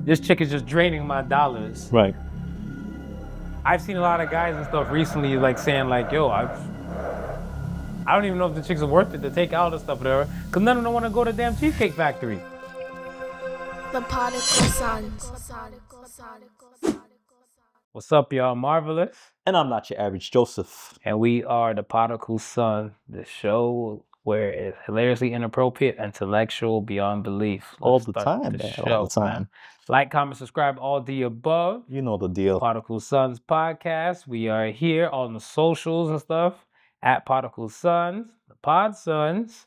this chick is just draining my dollars. Right. I've seen a lot of guys and stuff recently like saying like, yo, I don't even know if the chicks are worth it to take out and stuff whatever, because none of them want to go to damn Cheesecake Factory. The Podical Sons. What's up, y'all? Marvelous. And I'm not your average Joseph. And we are the Podical Sons, the show where it's hilariously inappropriate, intellectual beyond belief. All the time, man. All the time. Like, comment, subscribe, all the above. You know the deal. Podical Sons podcast. We are here on the socials and stuff at Podical Sons, the Pod Sons.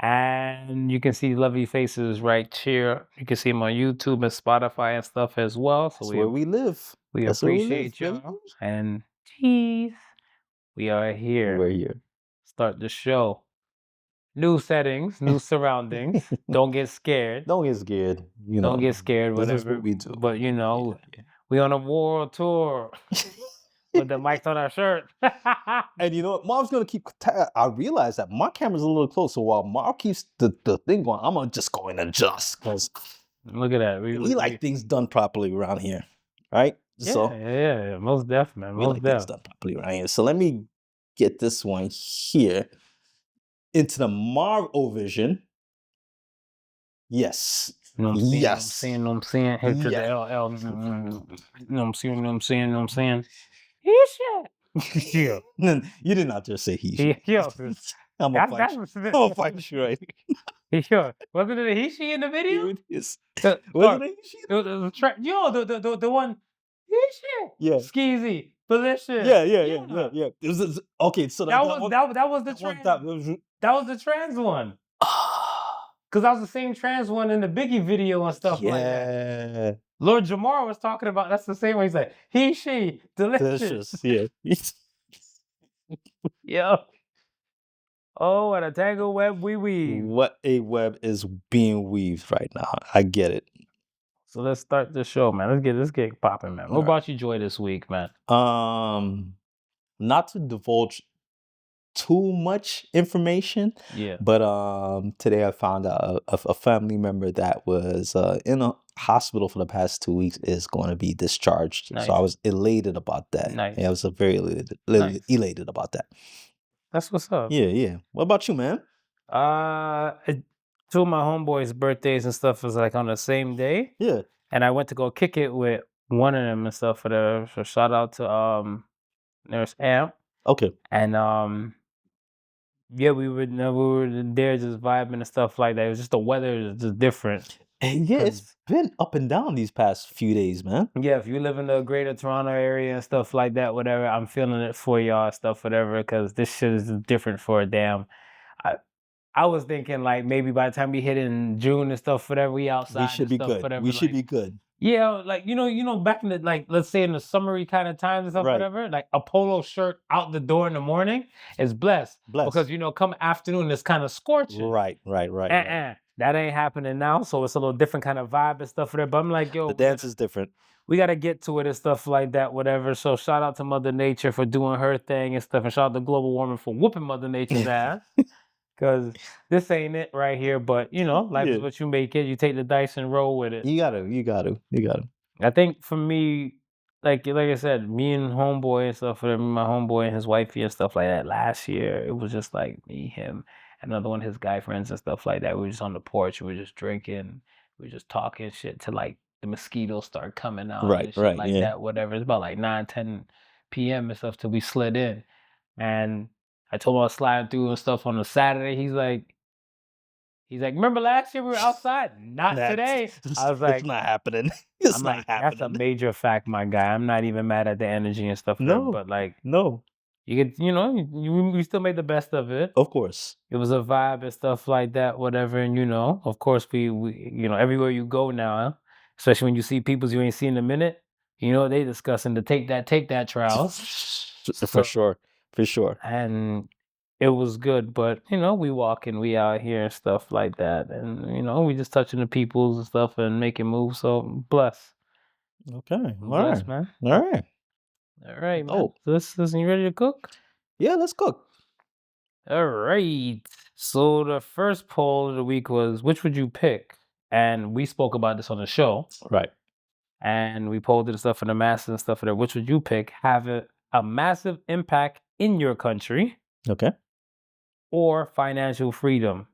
And you can see lovely faces right here. You can see them on YouTube and Spotify and stuff as well. So That's where we live. We appreciate y'all. And geez, we are here. We're here. Start the show. New settings, new surroundings. Don't get scared. Don't get scared. You know. Don't get scared. Whatever. This is what we do. But you know, we on a world tour. With the mics on our shirt. And you know what? Marv's going to keep... I realize that my camera's a little close, so while Marv keeps the thing going, I'm going to just go and adjust. Because look at that. We like things done properly around here. Right? Yeah. Most definitely, man. We like things done properly around here. So let me get this one here into the Marv vision. Yes. You know what I'm saying? Yes. You know what I'm saying? Hit to the LL. You know what I'm saying? You know what I'm saying? You know what I'm saying? He shit. Yeah. You did not just say he shit. Yo. I'm going to fight you right. Yo. Wasn't it a he she in the video? It is. Wasn't it a he she? Yo, the one. He shit. Yeah. Skeezy. Delicious. Yeah. It was, okay, so that was the trans one. Because that was the same trans one in the Biggie video and stuff like that. Lord Jamar was talking about, that's the same way. He's like, he, she, delicious. Yeah. Yo. Oh, what a tangled web we weave. What a web is being weaved right now. I get it. So let's start the show, man. Let's get popping, man. What brought you joy this week, man? Not to divulge too much information. Yeah. But today I found out a family member that was in a hospital for the past 2 weeks is going to be discharged. Nice. So I was elated about that. Nice. Yeah, I was very elated about that. That's what's up. Yeah. What about you, man? Two of my homeboys' birthdays and stuff was like on the same day. Yeah. And I went to go kick it with one of them and stuff for the. So shout out to Nurse Amp. Okay. And yeah, we were there just vibing and stuff like that. It was just the weather is just different. And yeah, it's been up and down these past few days, man. Yeah, if you live in the greater Toronto area and stuff like that, whatever, I'm feeling it for y'all, stuff, whatever, because this shit is different for a damn. I was thinking like maybe by the time we hit in June and stuff, whatever, we outside. We should be good. Whatever, we should be good. Yeah, like you know, back in the like, let's say in the summery kind of times and stuff, whatever. Like a polo shirt out the door in the morning is blessed. Because come afternoon it's kind of scorching. Right. That ain't happening now, so it's a little different kind of vibe and stuff for that. But I'm like, yo, the dance is different. We gotta get to it and stuff like that, whatever. So shout out to Mother Nature for doing her thing and stuff, and shout out to global warming for whooping Mother Nature's ass. Because this ain't it right here, but life is what you make it. You take the dice and roll with it. You gotta. I think for me, like I said, me and homeboy and stuff, my homeboy and his wifey and stuff like that. Last year, it was just like me, him, another one of his guy friends and stuff like that. We were just on the porch, we were just drinking, we were just talking shit till like the mosquitoes start coming out, and shit like that, whatever. It's about like 9-10 p.m. and stuff till we slid in, and I told him I was sliding through and stuff on a Saturday. He's like, remember last year we were outside? Not today. I was like, it's not happening. It's not happening. That's a major fact, my guy. I'm not even mad at the energy and stuff. No, but like, no, you get, we still made the best of it. Of course, it was a vibe and stuff like that, whatever. And of course, we everywhere you go now, especially when you see people you ain't seen in a minute, they discussing the take that trials. For sure. And it was good, but we walking, we out here and stuff like that, and we just touching the peoples and stuff and making moves. So bless. Okay, bless, man. All right, man. Oh, so you ready to cook? Yeah, let's cook. All right. So the first poll of the week was, which would you pick? And we spoke about this on the show. Right. and we polled the stuff for the masses and stuff for that. Which would you pick? Have a massive impact in your country Okay. or financial freedom?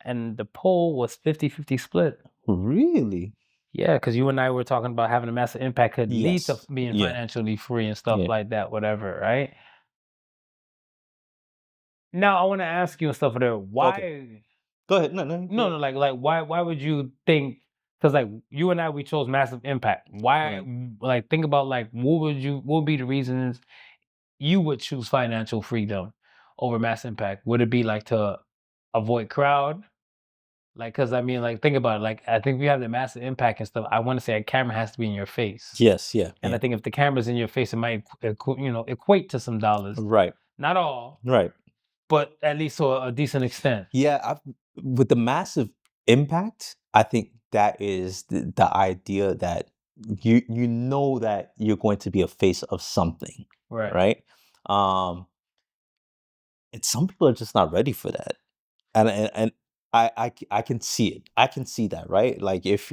And the poll was 50-50 split. Really? Yeah, because you and I were talking about having a massive impact could lead to Yes. being Yeah. financially free and stuff Yeah. like that, whatever, right? Now I want to ask you and stuff there. Why? Go ahead. No. No, like why would you think? Because like you and I, we chose massive impact. Why? Right. Like think about like what would be the reasons you would choose financial freedom over mass impact? Would it be like to avoid crowd? Like, because I mean, like, think about it. Like, I think we have the massive impact and stuff. I want to say a camera has to be in your face. Yes. Yeah. And Yeah. I think if the camera's in your face, it might, equate to some dollars. Right. Not all, Right. but at least to a decent extent. Yeah. With the massive impact, I think that is the idea that you know that you're going to be a face of something, Right. right? And some people are just not ready for that. And I can see it. I can see that, right? Like if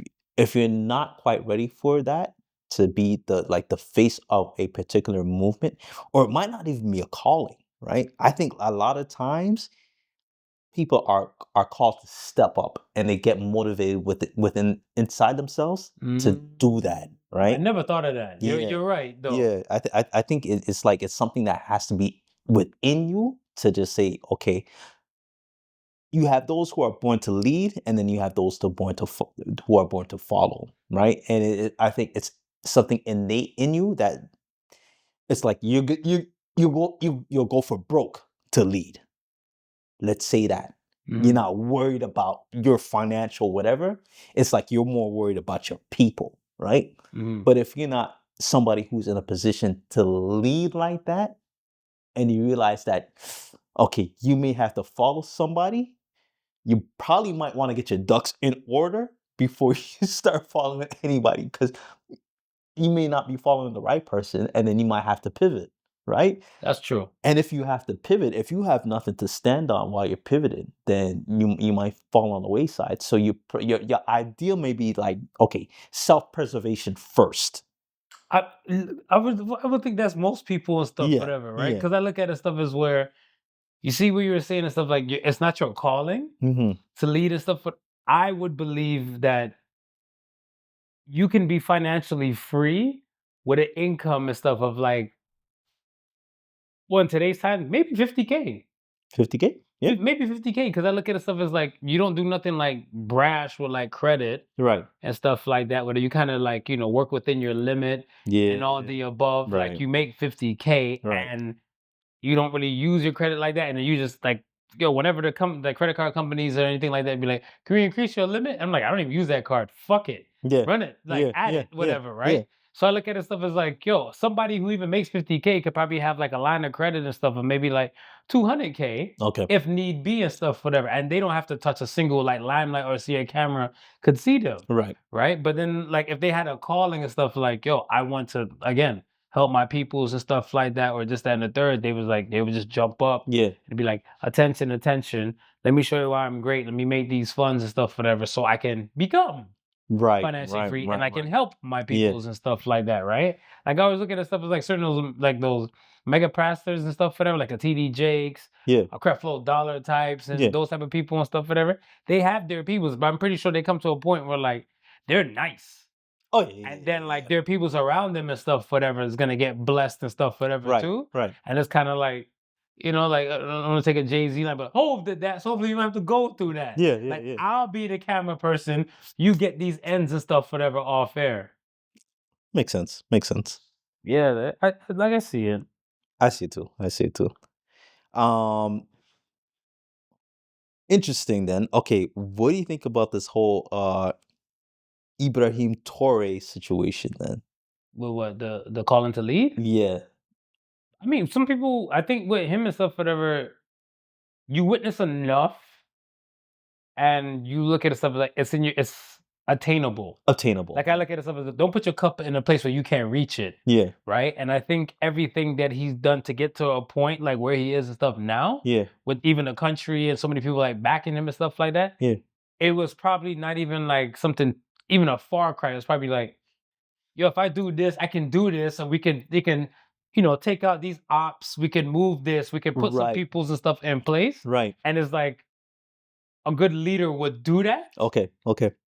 you're not quite ready for that to be the face of a particular movement, or it might not even be a calling, right? I think a lot of times people are called to step up and they get motivated within inside themselves to do that, I right? never thought of that. Yeah. You're right, though. Yeah, I think it's like it's something that has to be within you to just say, okay, you have those who are born to lead, and then you have those who are born to follow, right? And I think it's something innate in you that it's like you'll go for broke to lead. Let's say that. You're not worried about your financial whatever. It's like you're more worried about your people, right? But if you're not somebody who's in a position to lead like that, and you realize that, okay, you may have to follow somebody, you probably might want to get your ducks in order before you start following anybody, because you may not be following the right person, and then you might have to pivot, right? That's true. And if you have to pivot, if you have nothing to stand on while you're pivoting, then you might fall on the wayside. So your ideal may be like, okay, self-preservation first. I would think that's most people and stuff, Yeah, whatever, right? yeah. Because I look at it stuff as where you see what you were saying and stuff like it's not your calling to lead and stuff, but I would believe that you can be financially free with an income and stuff of like, well, in today's time, maybe 50K. 50K? Yeah. Maybe 50K, because I look at it stuff as like you don't do nothing like brash with like credit Right. and stuff like that, where you kind of like, work within your limit Yeah. and all the above. Right. Like you make 50K Right. and you don't really use your credit like that, and then you just like, whenever the credit card companies or anything like that be like, can we increase your limit? I'm like, I don't even use that card. Fuck it. Yeah. Run it. Like add it, whatever, right? Yeah. So I look at it stuff as like, somebody who even makes 50K could probably have like a line of credit and stuff of maybe like 200K Okay. if need be and stuff, whatever. And they don't have to touch a single like limelight or see a camera could see them. Right. Right. But then like if they had a calling and stuff like, I want to again help my peoples and stuff like that, or just that and the third, they would just jump up and be like, attention, let me show you why I'm great. Let me make these funds and stuff, whatever, so I can become financially free and I can help my peoples and stuff like that, right? Like I always look at stuff as like certain those mega pastors and stuff, whatever, like a TD Jakes, a Creflo Dollar types, and those type of people and stuff, whatever. They have their peoples, but I'm pretty sure they come to a point where like they're nice. Oh yeah. And then like their people's around them and stuff, whatever, is gonna get blessed and stuff, whatever, too. Right. And it's kind of like, like I don't want to take a Jay-Z line, but Hov did that, so hopefully you don't have to go through that. Yeah. I'll be the camera person. You get these ends and stuff, whatever, off air. Makes sense. Yeah, I see it. I see it too. Interesting then. Okay, what do you think about this whole Ibrahim Torre situation then? With what, the calling to lead? Yeah. I mean, some people, I think with him and stuff, whatever, you witness enough and you look at stuff like it's attainable. Like I look at it stuff as don't put your cup in a place where you can't reach it. Yeah. Right. And I think everything that he's done to get to a point like where he is and stuff now, with even the country and so many people like backing him and stuff like that, it was probably not even like something, even a far cry. It was probably like yo, if I do this, I can do this, and they can, take out these ops. We can move this. We can put some Right. peoples and stuff in place. Right. And it's like a good leader would do that. Okay.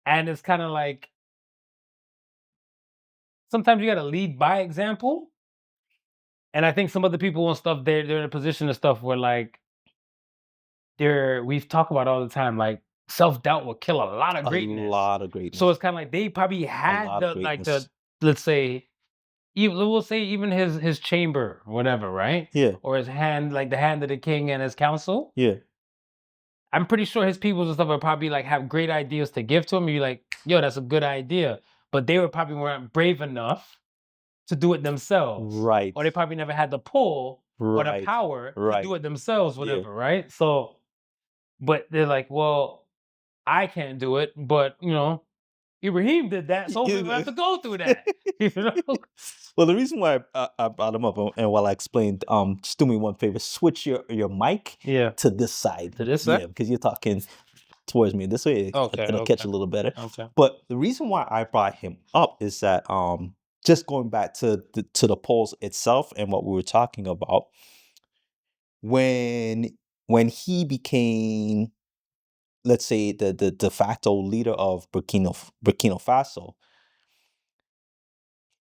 And it's kind of like sometimes you got to lead by example. And I think some other people and stuff, they're in a position of stuff where like we've talked about all the time, like self-doubt will kill a lot of A greatness. lot of greatness. So it's kind of like they probably had lot the of like greatness. let's say, we'll say even his chamber, whatever, right? Yeah. Or his hand, like the hand of the king and his council. Yeah. I'm pretty sure his people and stuff would probably like have great ideas to give to him. And you're like, yo, that's a good idea. But they probably weren't brave enough to do it themselves. Right. Or they probably never had the pull or the Right. power to Right. do it themselves, Yeah. whatever, right? So, but they're like, well, I can't do it, but Ibrahim did that, so hopefully we have to go through that. Well, the reason why I brought him up and while I explained, just do me one favor, switch your mic to this side. To this side? Yeah, because you're talking towards me. This way it'll catch a little better. Okay. But the reason why I brought him up is that just going back to the polls itself and what we were talking about, when he became, let's say, the de facto leader of Burkina Faso,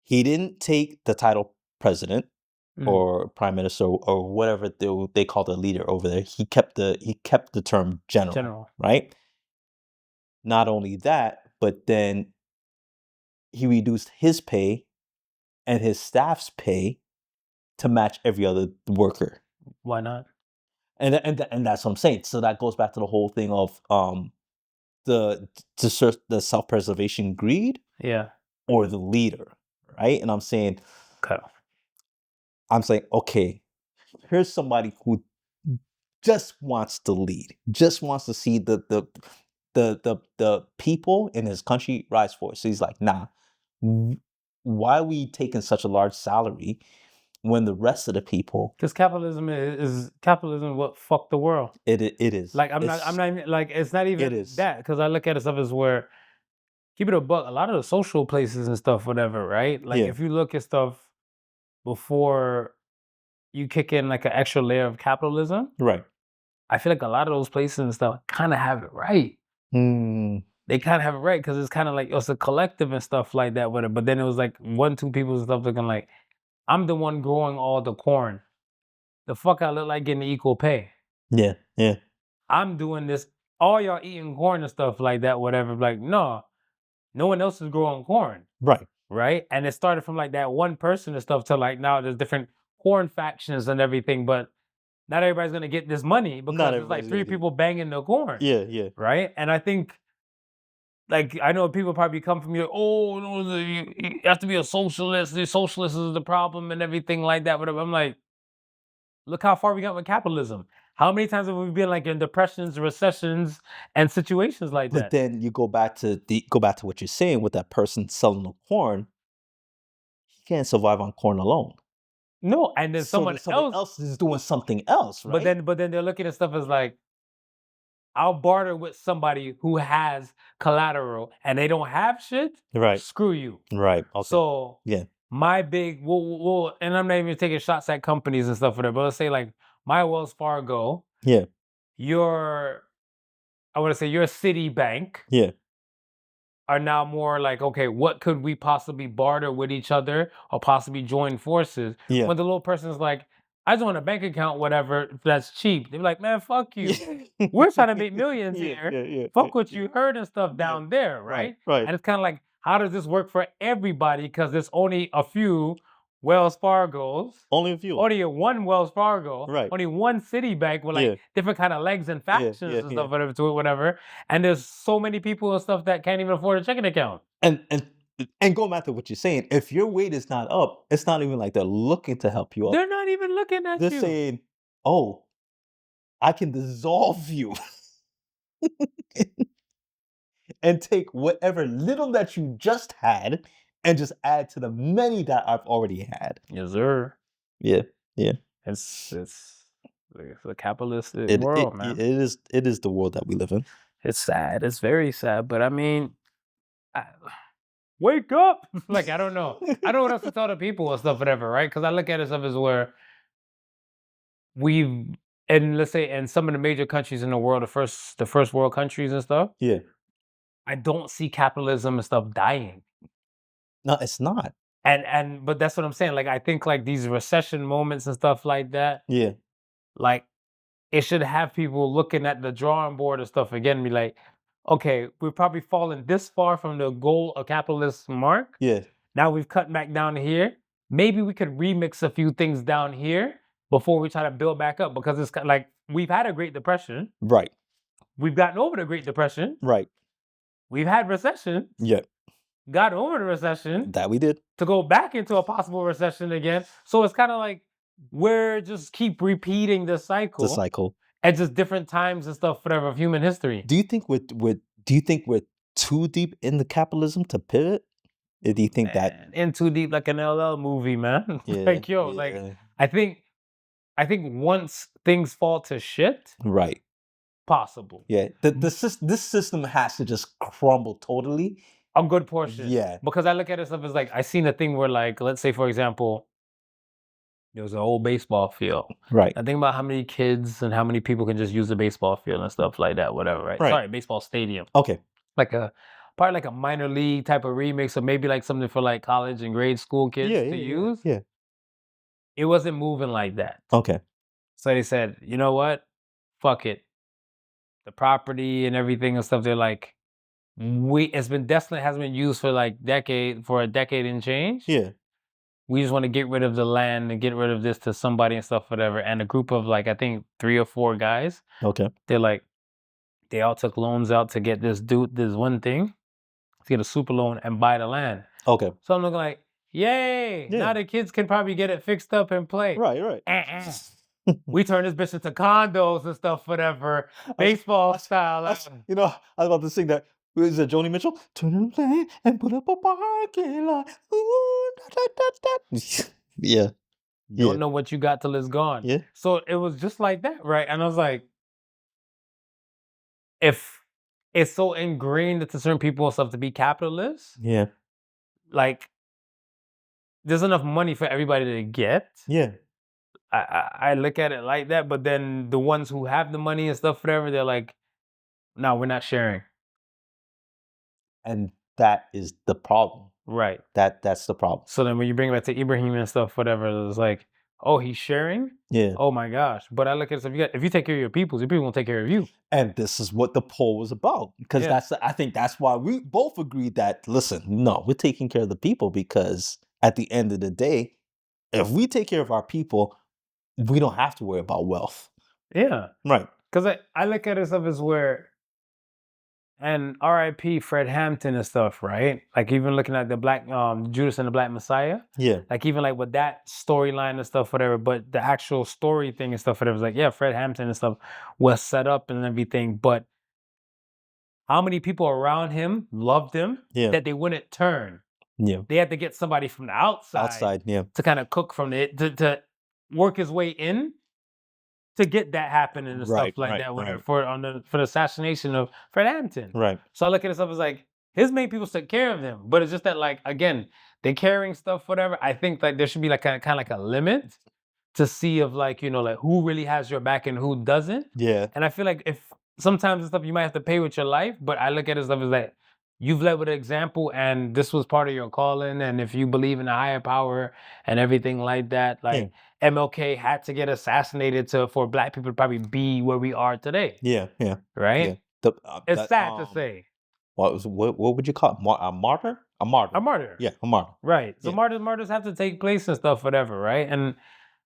he didn't take the title president or prime minister or whatever they call the leader over there. He kept the term general, right? Not only that, but then he reduced his pay and his staff's pay to match every other worker. Why not? And that's what I'm saying. So that goes back to the whole thing of the self-preservation greed, or the leader, right? And I'm saying, okay, here's somebody who just wants to lead, just wants to see the people in his country rise forward. So he's like, nah, why are we taking such a large salary when the rest of the people? Because capitalism is what fucked the world. It is. Like I'm not even, like, it's not even that, because I look at it stuff as where, keep it a buck, a lot of the social places and stuff, whatever, right? Like if you look at stuff before you kick in like an extra layer of capitalism, right? I feel like a lot of those places and stuff kind of have it right. They kind of have it right because it's kind of like it's a collective and stuff like that. But then it was like 1-2 people and stuff looking like, I'm the one growing all the corn. The fuck I look like getting equal pay. Yeah. I'm doing this. All y'all eating corn and stuff like that, whatever. Like, no one else is growing corn. Right? And it started from like that one person and stuff to like now there's different corn factions and everything, but not everybody's gonna get this money because there's like 3 people banging the corn. Yeah. Right? And I think, like, I know people probably come from you, like, oh no, you have to be a socialist. The socialist is the problem and everything like that. Whatever. I'm like, look how far we got with capitalism. How many times have we been like in depressions, recessions, and situations like that? But then you go back to what you're saying with that person selling the corn. He can't survive on corn alone. No, and then So somebody else is doing something else, right? But then they're looking at stuff as like, I'll barter with somebody who has collateral and they don't have shit. Right. Screw you. Right. Okay. So yeah, my big, and I'm not even taking shots at companies and stuff for that, but let's say like my Wells Fargo. Yeah. Your Citibank. Yeah. Are now more like, okay, what could we possibly barter with each other or possibly join forces? Yeah. When the little person's like, I just want a bank account, whatever, that's cheap. They're like, man, fuck you. We're trying to make millions here. Fuck what you heard and stuff down there, right? And it's kind of like, how does this work for everybody? Because there's only a few Wells Fargos. Only a few. Only one Wells Fargo. Right. Only one Citibank with like different kind of legs and factions and stuff, whatever to it, whatever. And there's so many people and stuff that can't even afford a checking account. And going back to what you're saying, if your weight is not up, it's not even like they're looking to help you up. They're not even looking at you. They're saying, oh, I can dissolve you. And take whatever little that you just had and just add to the many that I've already had. Yes, sir. Yeah. It's a capitalistic world, man. It is the world that we live in. It's sad. It's very sad. But I mean, wake up. Like, I don't know. I don't know what else to tell the people and stuff, whatever, right? Because I look at it stuff as where we've, and let's say in some of the major countries in the world, the first world countries and stuff, Yeah. I don't see capitalism and stuff dying. No, it's not. And but that's what I'm saying. Like, I think like these recession moments and stuff like that, Yeah. like it should have people looking at the drawing board and stuff again and be like, okay, we've probably fallen this far from the goal of capitalist mark. Yeah. Now we've cut back down here. Maybe we could remix a few things down here before we try to build back up, because it's like we've had a Great Depression. Right. We've gotten over the Great Depression. Right. We've had recession. Yeah. Got over the recession That we did. to go back into a possible recession again. So it's kind of like we're just keep repeating the cycle. The cycle. At just different times and stuff, whatever, of human history. Do you think we're too deep into capitalism to pivot? Or do you think that in too deep, like an LL movie, man? Yeah, Like, yo, like I think once things fall to shit, right? possible. Yeah, this system has to just crumble totally. A good portion. Yeah. Because I look at it stuff as like I seen a thing where, like, let's say for example, there was an old baseball field. Right. I think about how many kids and how many people can just use the baseball field and stuff like that, whatever, right? Right. Sorry, baseball stadium. Okay. Like probably like a minor league type of remix, or maybe like something for like college and grade school kids to use. Yeah. It wasn't moving like that. Okay. So they said, you know what? Fuck it. The property and everything and stuff, they're like, it's been definitely hasn't been used for like a decade and change. Yeah. We just want to get rid of the land and get rid of this to somebody and stuff, whatever. And a group of like, I think 3 or 4 guys, Okay. they're like, they all took loans out to get this one thing, to get a super loan and buy the land. Okay. So I'm looking like, yay! Yeah. Now the kids can probably get it fixed up and play. Right. We turn this bitch into condos and stuff, whatever. Baseball style. You know, I was about to sing that. Is it Joni Mitchell? Turn and play and put up a parking lot. Ooh, da, da, da. Yeah. You don't know what you got till it's gone. Yeah. So it was just like that, right? And I was like, if it's so ingrained into certain people and stuff to be capitalists, Yeah. like there's enough money for everybody to get. Yeah. I look at it like that, but then the ones who have the money and stuff, whatever, they're like, no, we're not sharing. And that is the problem. Right. That's the problem. So then when you bring it back to Ibrahim and stuff, whatever, it's like, oh, he's sharing? Yeah. Oh my gosh. But I look at it, if you take care of your people won't take care of you. And this is what the poll was about. Because I think that's why we both agreed that, listen, no, we're taking care of the people, because at the end of the day, if we take care of our people, we don't have to worry about wealth. Yeah. Right. Because I look at it stuff as where, and R.I.P. Fred Hampton and stuff, right? Like even looking at the Black Judas and the Black Messiah. Yeah. Like even like with that storyline and stuff, whatever. But the actual story thing and stuff, whatever, was like, yeah, Fred Hampton and stuff was set up and everything. But how many people around him loved him that they wouldn't turn? Yeah. They had to get somebody from the outside to kind of cook from it, to work his way in to get that happening and stuff like that. For the assassination of Fred Hampton. Right. So I look at it stuff as like his main people took care of him, but it's just that, like, again, they're carrying stuff, whatever. I think like there should be like kind of like a limit to see of like, you know, like who really has your back and who doesn't. Yeah. And I feel like if sometimes it's stuff you might have to pay with your life, but I look at it stuff as like you've led with an example and this was part of your calling. And if you believe in a higher power and everything like that, like MLK had to get assassinated for Black people to probably be where we are today. Yeah. Right? Yeah. It's sad to say. What would you call it? A martyr? A martyr. A martyr. Yeah, a martyr. Right. So martyrs have to take place and stuff, whatever, right? And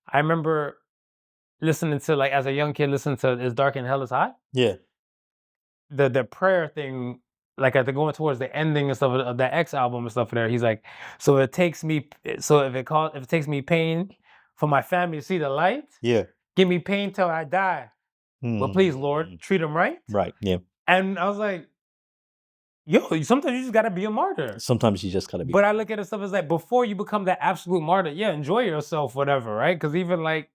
I remember listening to, like, as a young kid, listening to "It's Dark and Hell is Hot." Yeah. The prayer thing, like at the going towards the ending and stuff of that X album and stuff there, he's like, so if it takes me pain for my family to see the light, give me pain till I die. But please, Lord, treat them right. Right. Yeah. And I was like, yo, sometimes you just gotta be a martyr. Sometimes you just gotta be. But I look at it stuff as like, before you become that absolute martyr, enjoy yourself, whatever, right? Because even like,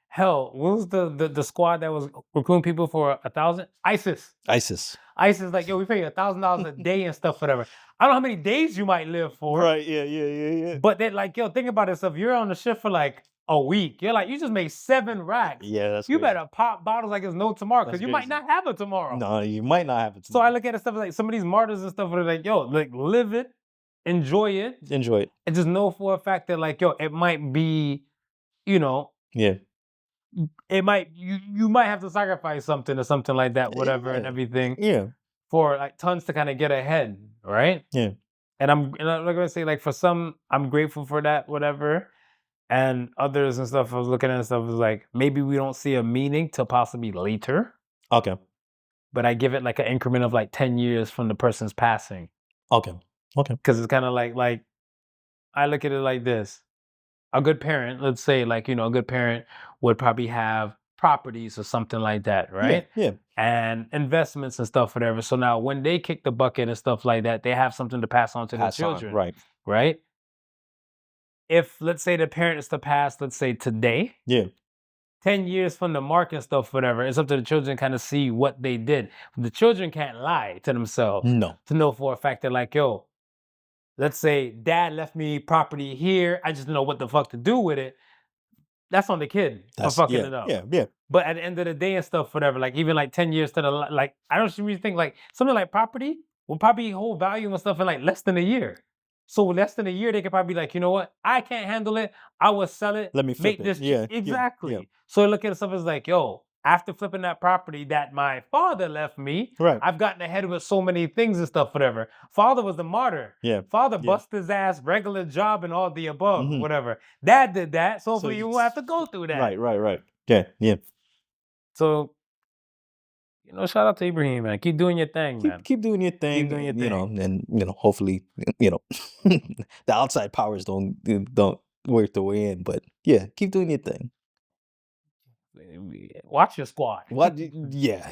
hell, what was the squad that was recruiting people for 1,000? ISIS. Like, yo, we pay you $1,000 a day and stuff, whatever. I don't know how many days you might live for. Right, yeah. But then, like, yo, think about this. If you're on the shift for like a week, you're like, you just made 7 racks. Yeah, that's You crazy. better pop bottles like it's no tomorrow, because That's you might crazy. not have a tomorrow. No, you might not have it. So I look at it stuff like some of these martyrs and stuff where they're like, yo, like live it, enjoy it, Enjoy it. and just know for a fact that, like, yo, it might be, you know, Yeah. it might you might have to sacrifice something or something like that, whatever, and Yeah. everything Yeah. for like tons to kind of get ahead, right? Yeah. And I'm gonna say, like, for some, I'm grateful for that, whatever. And others and stuff, I was looking at and stuff, was like, maybe we don't see a meaning till possibly later, Okay. but I give it like an increment of like 10 years from the person's passing. Okay. Okay. Because it's kind of like I look at it like this. A good parent, let's say, like, you know, a good parent would probably have properties or something like that, right? Yeah. And investments and stuff, whatever. So now when they kick the bucket and stuff like that, they have something to pass on to their Pass on. children, Right. right? If, let's say, the parent is to pass, let's say today, Yeah. 10 years from the mark and stuff, whatever, it's up to the children kind of see what they did. The children can't lie to themselves No. to know for a fact that, like, yo, let's say dad left me property here, I just don't know what the fuck to do with it. That's on the kid for fucking it up. Yeah. But at the end of the day and stuff, whatever, like even like 10 years to the like, I don't really think like something like property will probably hold value and stuff in like less than a year. So less than a year, they could probably be like, you know what? I can't handle it. I will sell it. Let me flip make it. this. Yeah. Exactly. Yeah. So look at stuff as like, yo, after flipping that property that my father left me, Right. I've gotten ahead with so many things and stuff, whatever. Father was the martyr. Yeah. Father Yeah. bust his ass, regular job and all the above, Mhm. whatever. Dad did that. So hopefully you it's- won't have to go through that. Right. Yeah. So, you know, shout out to Ibrahim, man. Keep doing your thing, man. Keep doing your thing. doing your you know, and hopefully, the outside powers don't work their way in. But yeah, keep doing your thing. Watch your squad. What? Yeah.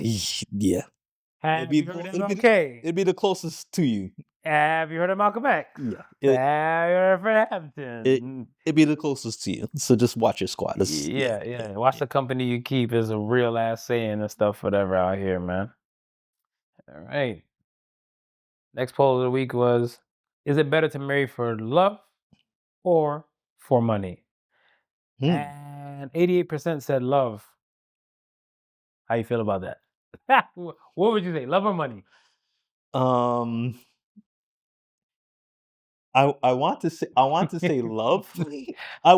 Have you heard of MLK? It'd be the closest to you. Have you heard of Malcolm X? Yeah. Have you heard of Fred Hampton? It'd be the closest to you. So just watch your squad. Yeah. Watch the company you keep is a real ass saying and stuff, whatever out here, man. All right. Next poll of the week was: is it better to marry for love or for money? And 88% said love. How you feel about that? What would you say, love or money? I want to say love. I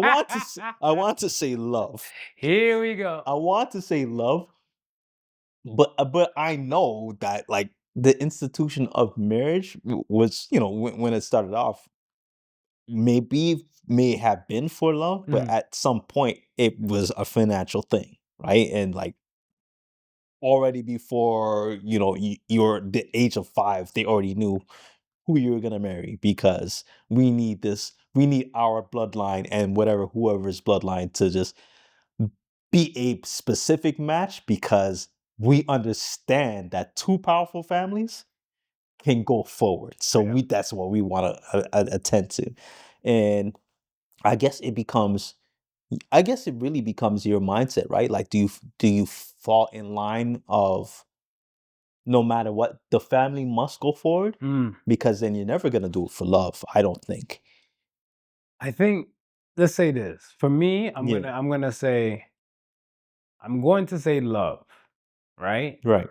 want to say love. Here we go. I want to say love, but I know that like the institution of marriage was, when it started off, may have been for love, but at some point it was a financial thing, right? And like already before, you're the age of 5, they already knew who you were gonna marry, because we need our bloodline and whoever's bloodline to just be a specific match, because we understand that 2 powerful families can go forward. So that's what we want to attend to. And I guess it really becomes your mindset, right? Like, do you fall in line of, no matter what, the family must go forward? Because then you're never gonna do it for love, I don't think. I think, let's say this. For me, I'm going to say love, right? Right.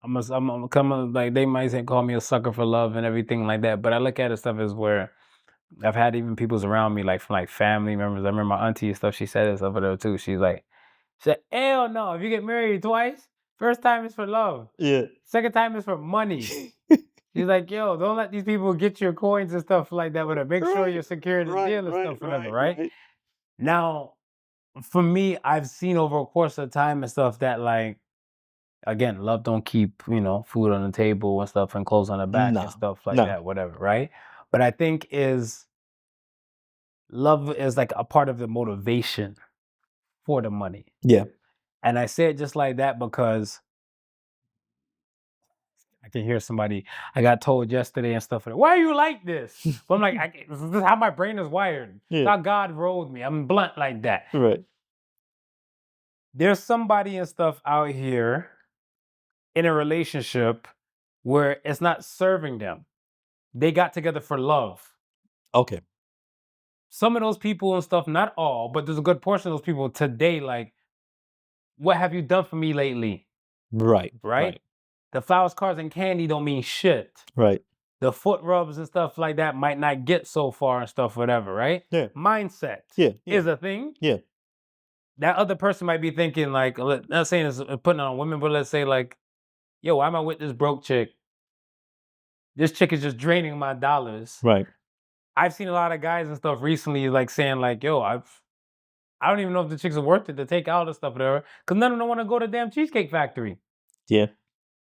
I'm coming, like, they might say, call me a sucker for love and everything like that, but I look at it stuff as where I've had even people's around me, like from like family members. I remember my auntie and stuff, she said this over there too. She said, hell no, if you get married twice, first time is for love. Yeah. Second time is for money. She's like, yo, don't let these people get your coins and stuff like that. Whatever. Make sure you're secure in the deal and stuff, whatever, right? Now, for me, I've seen over a course of time and stuff that, like, again, love don't keep, food on the table and stuff and clothes on the back and stuff like that, whatever, right? But I think love is like a part of the motivation for the money. Yeah. And I say it just like that because I can hear somebody, I got told yesterday and stuff, why are you like this? But I'm like, this is how my brain is wired. It's how God rolled me. I'm blunt like that. Right. There's somebody and stuff out here in a relationship where it's not serving them. they got together for love. Okay. Some of those people and stuff, not all, but there's a good portion of those people today, like, what have you done for me lately? Right. Right? The flowers, cards, and candy don't mean shit. Right. The foot rubs and stuff like that might not get so far and stuff, whatever, right? Yeah. Mindset Yeah. is a thing. Yeah. That other person might be thinking, like, not saying it's putting it on women, but let's say, like, yo, why am I with this broke chick? This chick is just draining my dollars. Right. I've seen a lot of guys and stuff recently, like, saying, like, yo, I don't even know if the chicks are worth it to take out and stuff, whatever, because none of them want to go to damn Cheesecake Factory. Yeah.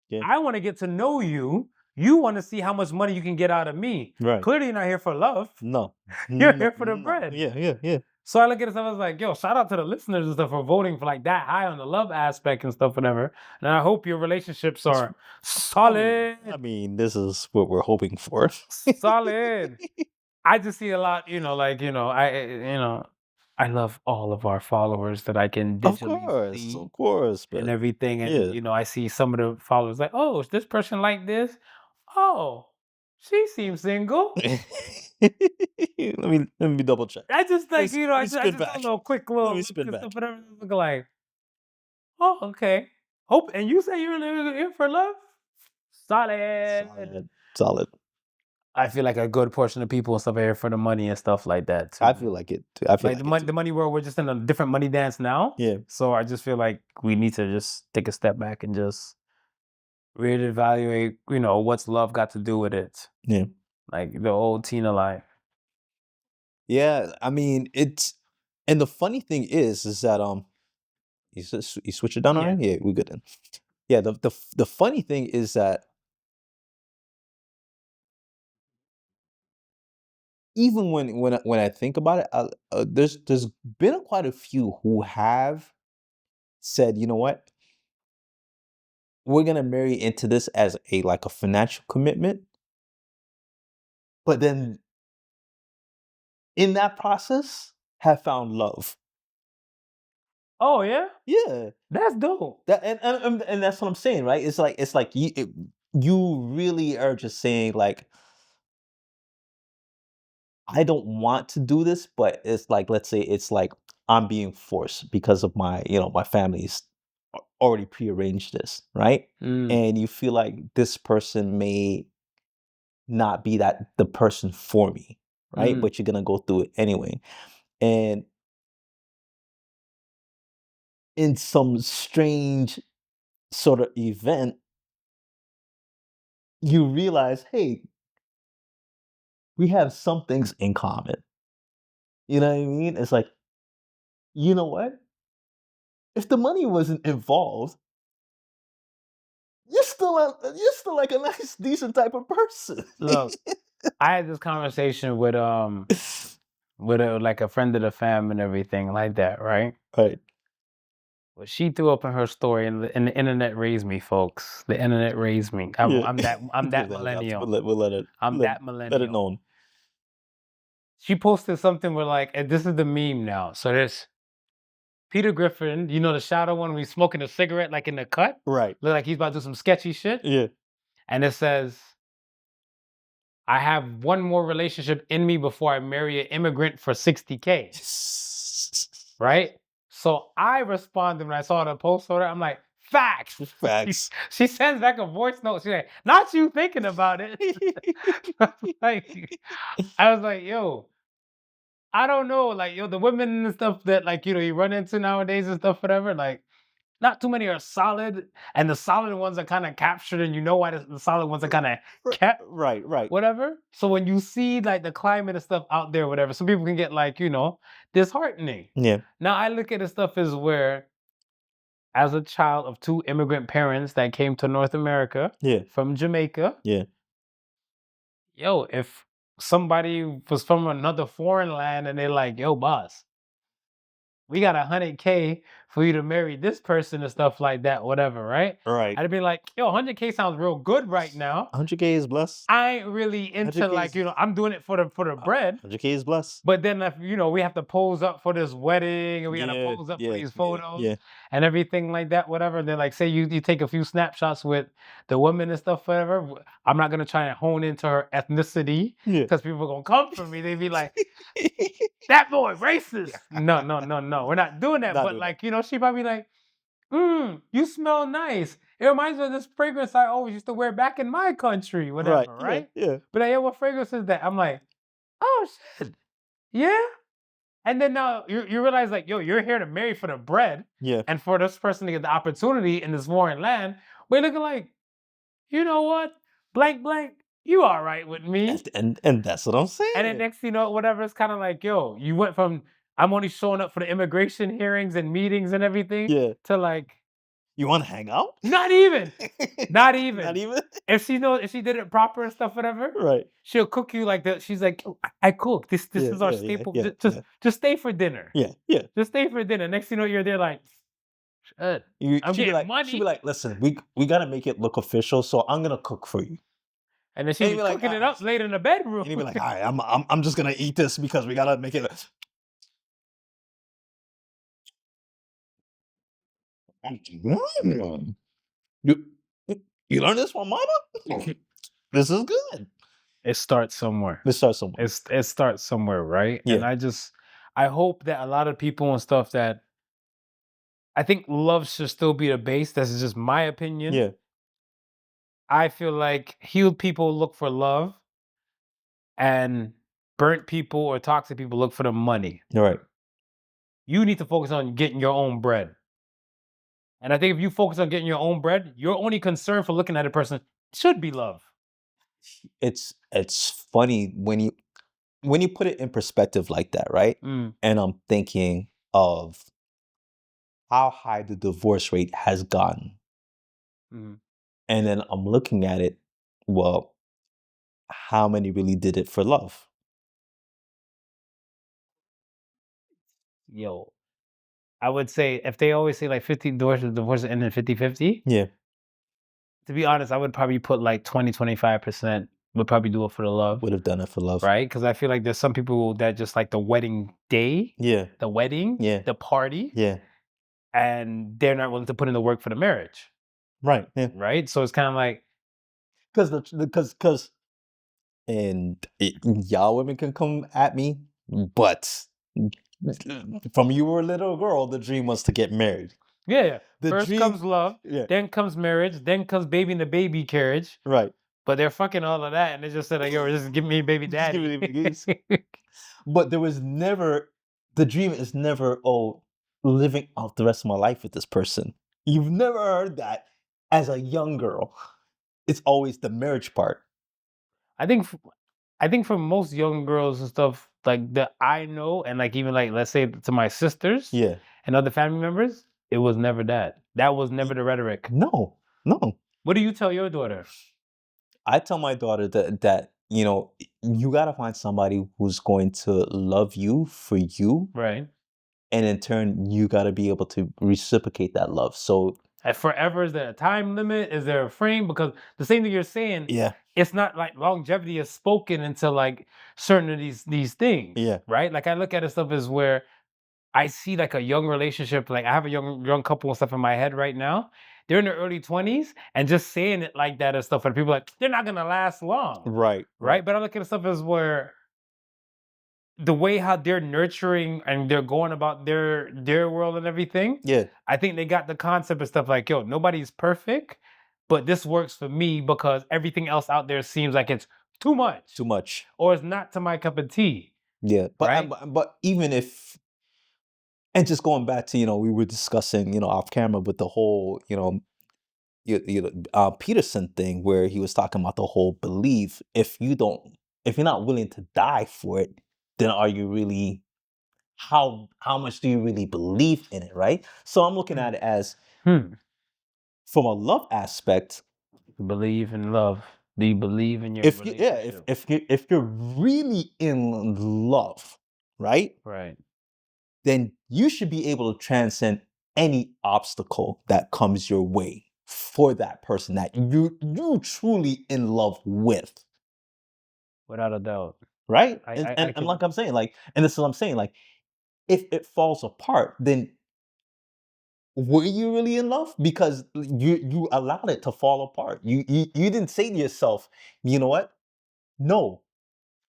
Yeah. I want to get to know you. You want to see how much money you can get out of me. Right. Clearly, you're not here for love. No. You're here for the bread. Yeah. So I look at it and I was like, yo, shout out to the listeners and stuff for voting for like that high on the love aspect and stuff, whatever. And I hope your relationships are solid. I mean, this is what we're hoping for. Solid. I just see a lot, I love all of our followers that I can digitally see Of course, but and everything. And I see some of the followers like, oh, is this person like this? Oh, she seems single. let me double check. I just like, I just spin a back. little quick little Let me look spin and back. stuff, whatever. Look like, oh, okay. Hope, and you say you're in for love? Solid. I feel like a good portion of people and stuff are here for the money and stuff like that too. I feel like it too. I feel like the money world, we're just in a different money dance now. Yeah. So I just feel like we need to just take a step back and just really evaluate, what's love got to do with it. Yeah. Like the old Tina line. Yeah, I mean and the funny thing is that you switch it down already? Yeah, we good then. Yeah, the funny thing is that even when I think about it, there's been quite a few who have said, you know what, we're gonna marry into this as a financial commitment, but then in that process have found love. Oh yeah, Yeah, that's dope. that and that's what I'm saying, right? It's like you really are just saying like, I don't want to do this, but it's like, let's say it's like I'm being forced because of my, my family's already prearranged this, right? And you feel like this person may not be the person for me, right? But you're gonna go through it anyway. And in some strange sort of event, you realize, hey, we have some things in common. You know what I mean? It's like, you know what? If the money wasn't involved, you're still like a nice, decent type of person. Look, I had this conversation with like a friend of the fam and everything like that, right? Right. Well, she threw up in her story, and the internet raised me, folks. The internet raised me. I'm that millennial. We'll let it. That millennial. Let it known. She posted something where like, and this is the meme now. So there's Peter Griffin, the shadow one when he's smoking a cigarette like in the cut? Right. Look like he's about to do some sketchy shit. Yeah. And it says, I have one more relationship in me before I marry an immigrant for $60K. Right? So I responded when I saw the post order. I'm like, facts. Facts. She sends back a voice note. She's like, not you thinking about it. I was like, yo, I don't know. Like, yo, the women and stuff that like, you run into nowadays and stuff, whatever, like, not too many are solid. And the solid ones are kind of captured, and you know why the solid ones are kind of kept. Right. Whatever. So when you see like the climate and stuff out there, whatever, some people can get like, disheartening. Yeah. Now I look at the stuff as where, as a child of two immigrant parents that came to North America from Jamaica. Yeah. Yo, if somebody was from another foreign land and they're like, yo, boss, we got $100K for you to marry this person and stuff like that, whatever, right? Right. I'd be like, yo, 100K sounds real good right now. 100K is blessed. I ain't really into 100K like, is I'm doing it for the bread. 100K is blessed. But then if we have to pose up for this wedding and we gotta Yeah, pose up for yeah, these yeah, photos yeah. and everything like that, whatever. Then like say you take a few snapshots with the woman and stuff, whatever. I'm not gonna try and hone into her ethnicity Yeah. because people are gonna come for me. They be like, that boy racist. No, no, no, no. We're not doing that. Not But doing like, she probably like, you smell nice. It reminds me of this fragrance I always used to wear back in my country, whatever, right? Yeah. But like, yeah, what fragrance is that? I'm like, oh shit. Yeah. And then now you realize like, yo, you're here to marry for the bread Yeah. and for this person to get the opportunity in this foreign land. We're looking like, you know what? Blank, blank, you all right with me. And that's what I'm saying. And then next thing you know, whatever, it's kind of like, yo, you went from I'm only showing up for the immigration hearings and meetings and everything to like, you want to hang out? not even. Not even. Not even? If she did it proper and stuff, whatever, Right. she'll cook you like that. She's like, "Oh, I cook. This Yeah, is our yeah, staple. yeah, Just stay for dinner. Yeah. Yeah. Just stay for dinner." Next thing you know, you're there like, shit, I'm She'd be getting like, money. she'd be like, listen, we gotta make it look official, so I'm gonna cook for you. And then she'd and be you'd be like, cooking it up later in the bedroom. And you'd be like, all right, I'm just gonna eat this because we gotta make it. You you learned this from mama? This is good. It starts somewhere. It starts somewhere. It starts somewhere, right? Yeah. And I hope that a lot of people and stuff that I think love should still be the base. That's just my opinion. Yeah. I feel like healed people look for love and burnt people or toxic people look for the money. You're right. You need to focus on getting your own bread. And I think if you focus on getting your own bread, your only concern for looking at a person should be love. It's funny when you put it in perspective like that, right? Mm. And I'm thinking of how high the divorce rate has gotten. Mm. And then I'm looking at it, well, how many really did it for love? Yo, I would say if they always say like 50 divorces end in 50-50, Yeah. to be honest, I would probably put like 20-25% would probably do it for the love. Would have done it for love. Right? Because I feel like there's some people that just like the wedding day, Yeah. the wedding, Yeah. the party, Yeah. and they're not willing to put in the work for the marriage. Right. Yeah. Right? So it's kind of like, Because y'all women can come at me, but from you were a little girl, the dream was to get married. yeah. The First dream- comes love, Yeah. then comes marriage, then comes baby in the baby carriage. Right. But they're fucking all of that, and they just said like, "Yo, just give me baby Just give daddy." me baby But there was never, the dream is never, living out the rest of my life with this person. You've never heard that as a young girl. It's always the marriage part. I think for most young girls and stuff like that I know, and like even like let's say to my sisters Yeah. and other family members, it was never that. That was never the rhetoric. No. What do you tell your daughter? I tell my daughter that you gotta find somebody who's going to love you for you, Right. and in turn, you gotta be able to reciprocate that love. So And forever, is there a time limit? Is there a frame? Because the same thing you're saying, yeah, it's not like longevity is spoken into like certain of these things. Yeah. Right. Like I look at it stuff as where I see like a young relationship. Like I have a young couple and stuff in my head right now. They're in their early 20s, and just saying it like that and stuff, and people are like they're not gonna last long. right. Right. But I look at stuff as where the way how they're nurturing and they're going about their world and everything. Yeah, I think they got the concept of stuff like, yo, nobody's perfect, but this works for me because everything else out there seems like it's too much too much. or it's not to my cup of tea. Yeah, but Right? but even if, and just going back to we were discussing off camera with the whole Peterson thing where he was talking about the whole belief. If you're not willing to die for it, then are you really? How much do you really believe in it, right? So I'm looking at it as from a love aspect. Believe in love. Do you believe in your If relationship? if you're really in love, right? Right. Then you should be able to transcend any obstacle that comes your way for that person that you truly in love with, Without a doubt. right? I And I, I and, and can like I'm saying, like, and this is what I'm saying, like, if it falls apart, then were you really in love? Because you allowed it to fall apart. You didn't say to yourself, you know what? No,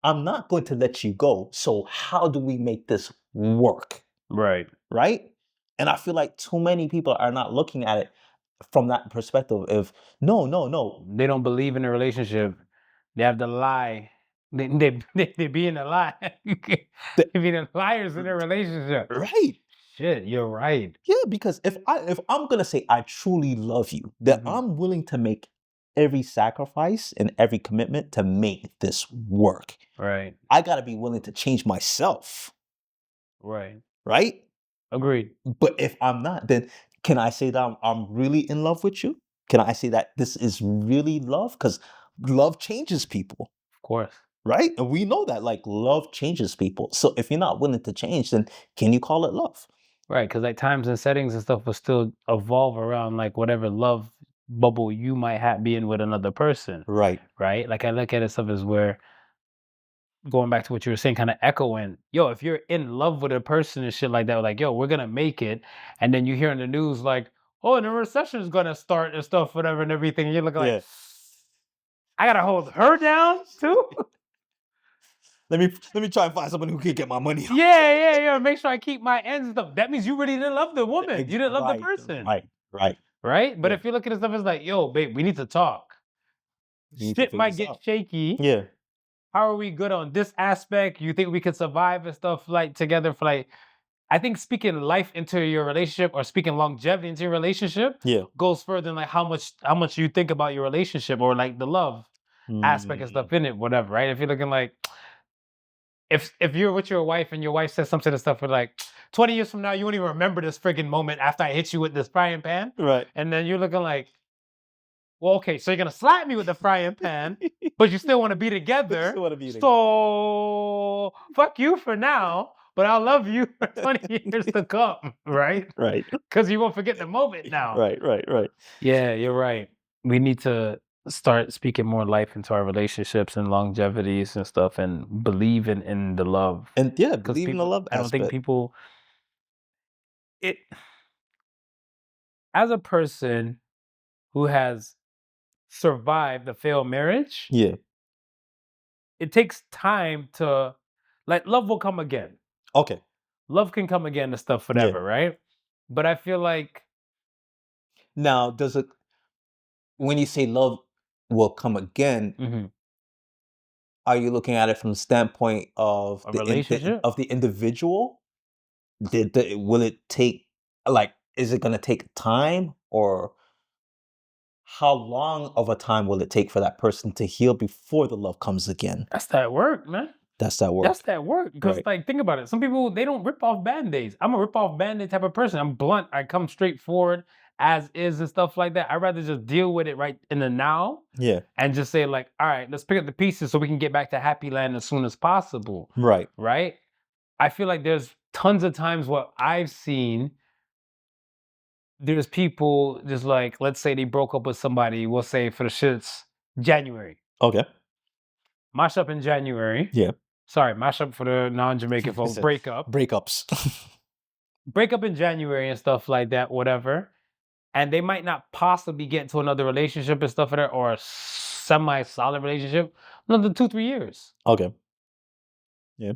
I'm not going to let you go. So how do we make this work? right. Right? And I feel like too many people are not looking at it from that perspective of no. They don't believe in a relationship. They have the lie. They be in a lie. The- They be the liars in their relationship. right. Shit, you're right. Yeah, because if I'm gonna say I truly love you, that Mhm. I'm willing to make every sacrifice and every commitment to make this work. Right. I gotta be willing to change myself, Right. right? Agreed. But if I'm not, then can I say that I'm really in love with you? Can I say that this is really love? Because love changes people, Of course. right? And we know that, like, love changes people. So if you're not willing to change, then can you call it love? Right, because like times and settings and stuff will still evolve around like whatever love bubble you might have being with another person. Right. Right. Like I look at it stuff as where going back to what you were saying, kind of echoing, yo, if you're in love with a person and shit like that, like, yo, we're gonna make it, and then you hear in the news like, oh, the recession is gonna start and stuff, whatever, and everything, and you're looking like, Yeah. I gotta hold her down too. Let me try and find someone who can get my money. Yeah. Make sure I keep my ends and stuff. That means you really didn't love the woman. Ex- You didn't love the right, person. right. Right? But Yeah. if you're looking at stuff, it's like, yo, babe, we need to talk. You need to Shit figure might this get out. shaky. Yeah. How are we good on this aspect? You think we could survive and stuff like together for like I think speaking life into your relationship or speaking longevity into your relationship Yeah. goes further than like how much you think about your relationship or like the love aspect and Mm, stuff in it, whatever, right? If you're looking like if you're with your wife and your wife says something to stuff for like 20 years from now, you won't even remember this friggin' moment after I hit you with this frying pan. right. And then you're looking like, well, okay, so you're gonna slap me with the frying pan, but you still want to be together. still wanna be together. So fuck you for now, but I'll love you for 20 years to come, right? Right. Because you won't forget the moment now. Right. Yeah, you're right. We need to start speaking more life into our relationships and longevities and stuff, and believe in the love. And yeah, Because believe in the people, love I don't think aspect. people. It as a person who has survived a failed marriage, Yeah. it takes time to like love will come again. Okay. Love can come again and stuff, Yeah. whatever, right? But I feel like Now, does it when you say love will come again, mhm, are you looking at it from the standpoint of a the relationship. of the individual? Will it take, like, is it gonna take time, or how long of a time will it take for that person to heal before the love comes again? That's that work, man. That's that That's work. that work. Because Right. like think about it. Some people they don't rip off band-aids. I'm a rip off band-aid type of person. I'm blunt. I come straightforward as is and stuff like that. I'd rather just deal with it right in the now Yeah. and just say, like, all right, let's pick up the pieces so we can get back to happy land as soon as possible. Right. Right? I feel like there's tons of times what I've seen. There's people just like, let's say they broke up with somebody, we'll say for the shits, January. Okay. Mash up in January. Yeah. Sorry, mash up for the non-Jamaican folks. Listen, Break up. breakups. Break up in January and stuff like that, whatever. And they might not possibly get into another relationship and stuff like that, or a semi-solid relationship, another 2-3 years. Okay. Yeah.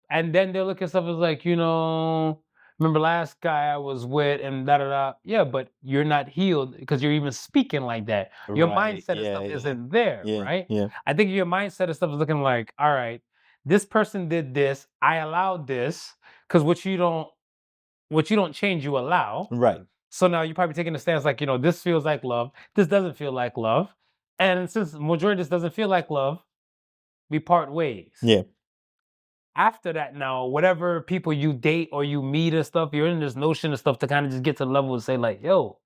And then they'll look at stuff as like, remember last guy I was with and da da da. Yeah, but you're not healed because you're even speaking like that. Your Right. mindset and Yeah, stuff yeah. isn't there, Yeah. right? Yeah. I think your mindset and stuff is looking like, all right, this person did this, I allowed this, because what you don't change, you allow. Right. So now you're probably taking a stance like, this feels like love, this doesn't feel like love. And since the majority of this doesn't feel like love, we part ways. Yeah. After that, now, whatever people you date or you meet and stuff, you're in this notion and stuff to kind of just get to the level and say, like, yo,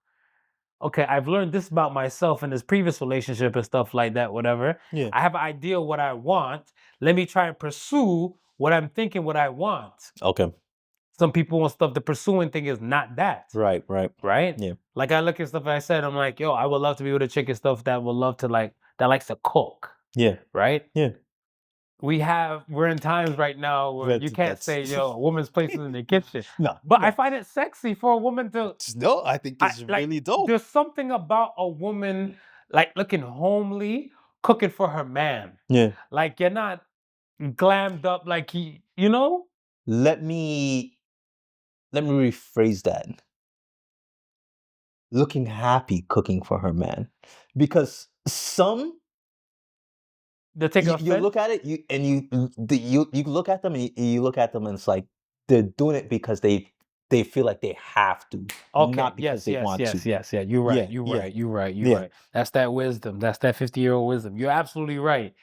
okay, I've learned this about myself in this previous relationship and stuff like that, whatever. Yeah. I have an idea of what I want. Let me try and pursue what I'm thinking, what I want. Okay. some people and stuff, the pursuing thing is not that. Right. Right? Yeah. Like I look at stuff I said, I'm like, yo, I would love to be with a chick and stuff that would love to that likes to cook. Yeah. Right? Yeah. We're in times right now where you can't say, yo, a woman's place is in the kitchen. No. But I find it sexy for a woman to No, I think it's really dope. There's something about a woman like looking homely, cooking for her man. Yeah. Like you're not glammed up like you know? Let me rephrase that. Looking happy cooking for her man. Because some They take you offense. look at it, you look at them and you look at them and it's like they're doing it because they feel like they have to, Okay. not because they want to. Yes. Yeah. You're right. Yeah. You're right. Yeah. Right. That's that wisdom. That's that 50-year-old wisdom. You're absolutely right.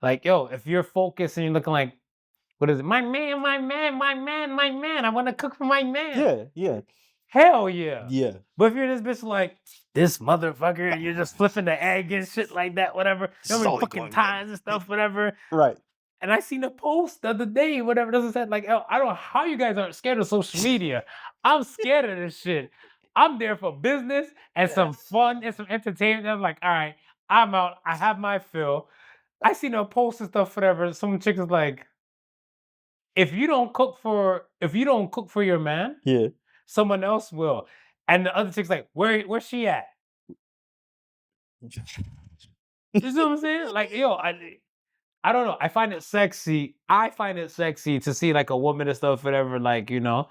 Like, yo, if you're focused and you're looking like, what is it? My man. I want to cook for my man. Yeah. Hell yeah. Yeah. But if you're this bitch like, this motherfucker, and you're just flipping the egg and shit like that, whatever. You know how many fucking times and stuff, whatever. Right. And I seen a post the other day, whatever, doesn't say like, oh, I don't know how you guys aren't scared of social media. I'm scared of this shit. I'm there for business and some fun and some entertainment. I'm like, all right, I'm out. I have my fill. I seen a post and stuff, whatever. Some chick is like, if you don't cook for your man, Yeah. someone else will. And the other chick's like, where's she at? You see what I'm saying? Like, yo, I don't know. I find it sexy. I find it sexy to see like a woman and stuff, whatever, like, you know,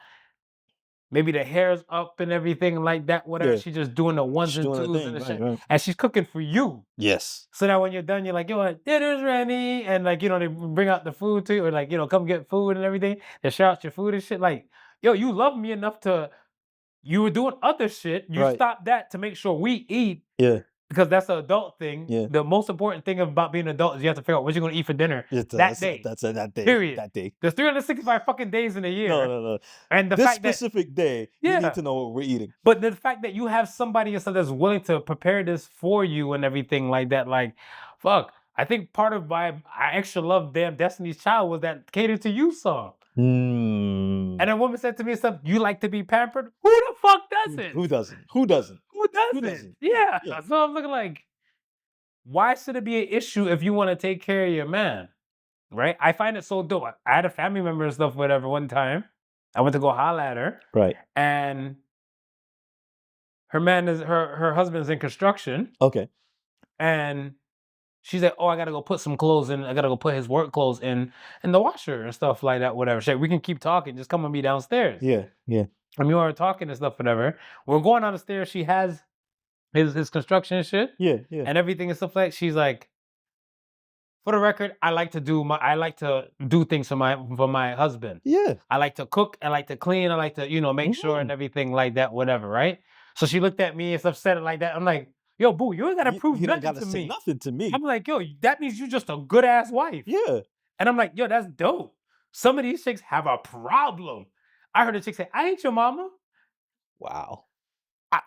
maybe the hair's up and everything like that, whatever. Yeah. She's just doing the ones She's and doing her twos thing, and the right, shit. right. And she's cooking for you. Yes. So that when you're done, you're like, yo, dinner's ready. And like, you know, they bring out the food to you, or like, you know, come get food and everything. They shout out your food and shit. Like, yo, you love me enough you were doing other shit. You Right. stopped that to make sure we eat. Yeah. Because that's an adult thing. Yeah. The most important thing about being an adult is you have to figure out what you're going to eat for dinner that day. That's that day. Period. That day. There's 365 fucking days in a year. No. And the This fact that, specific day, you Yeah. need to know what we're eating. but the fact that you have somebody else that's willing to prepare this for you and everything like that, like, fuck. I think part of why I extra love Damn Destiny's Child was that Cater to You song. Mm. And a woman said to me and stuff, you like to be pampered? Who the fuck doesn't? Who doesn't? Who doesn't? Who doesn't? doesn't? Yeah. Yeah. So I'm looking like, why should it be an issue if you want to take care of your man? Right? I find it so dope. I had a family member and stuff, whatever, one time. I went to go holla at her. Right. And her husband's in construction. Okay. And she's like, oh, I gotta go put some clothes in. I gotta go put his work clothes in the washer and stuff like that, whatever. She's like, we can keep talking. Just come with me downstairs. Yeah. And we were talking and stuff, whatever. We're going down the stairs. She has his construction and shit. Yeah. And everything and stuff like that. She's like, for the record, I like to do things for my husband. Yeah. I like to cook, I like to clean, I like to, you know, make sure and everything like that, whatever, right? So she looked at me and stuff, said it like that. I'm like, yo, boo, you ain't gotta prove You don't nothing gotta to say me. nothing to me. I'm like, yo, that means you just a good ass wife. Yeah. And I'm like, yo, that's dope. Some of these chicks have a problem. I heard a chick say, I ain't your mama. Wow.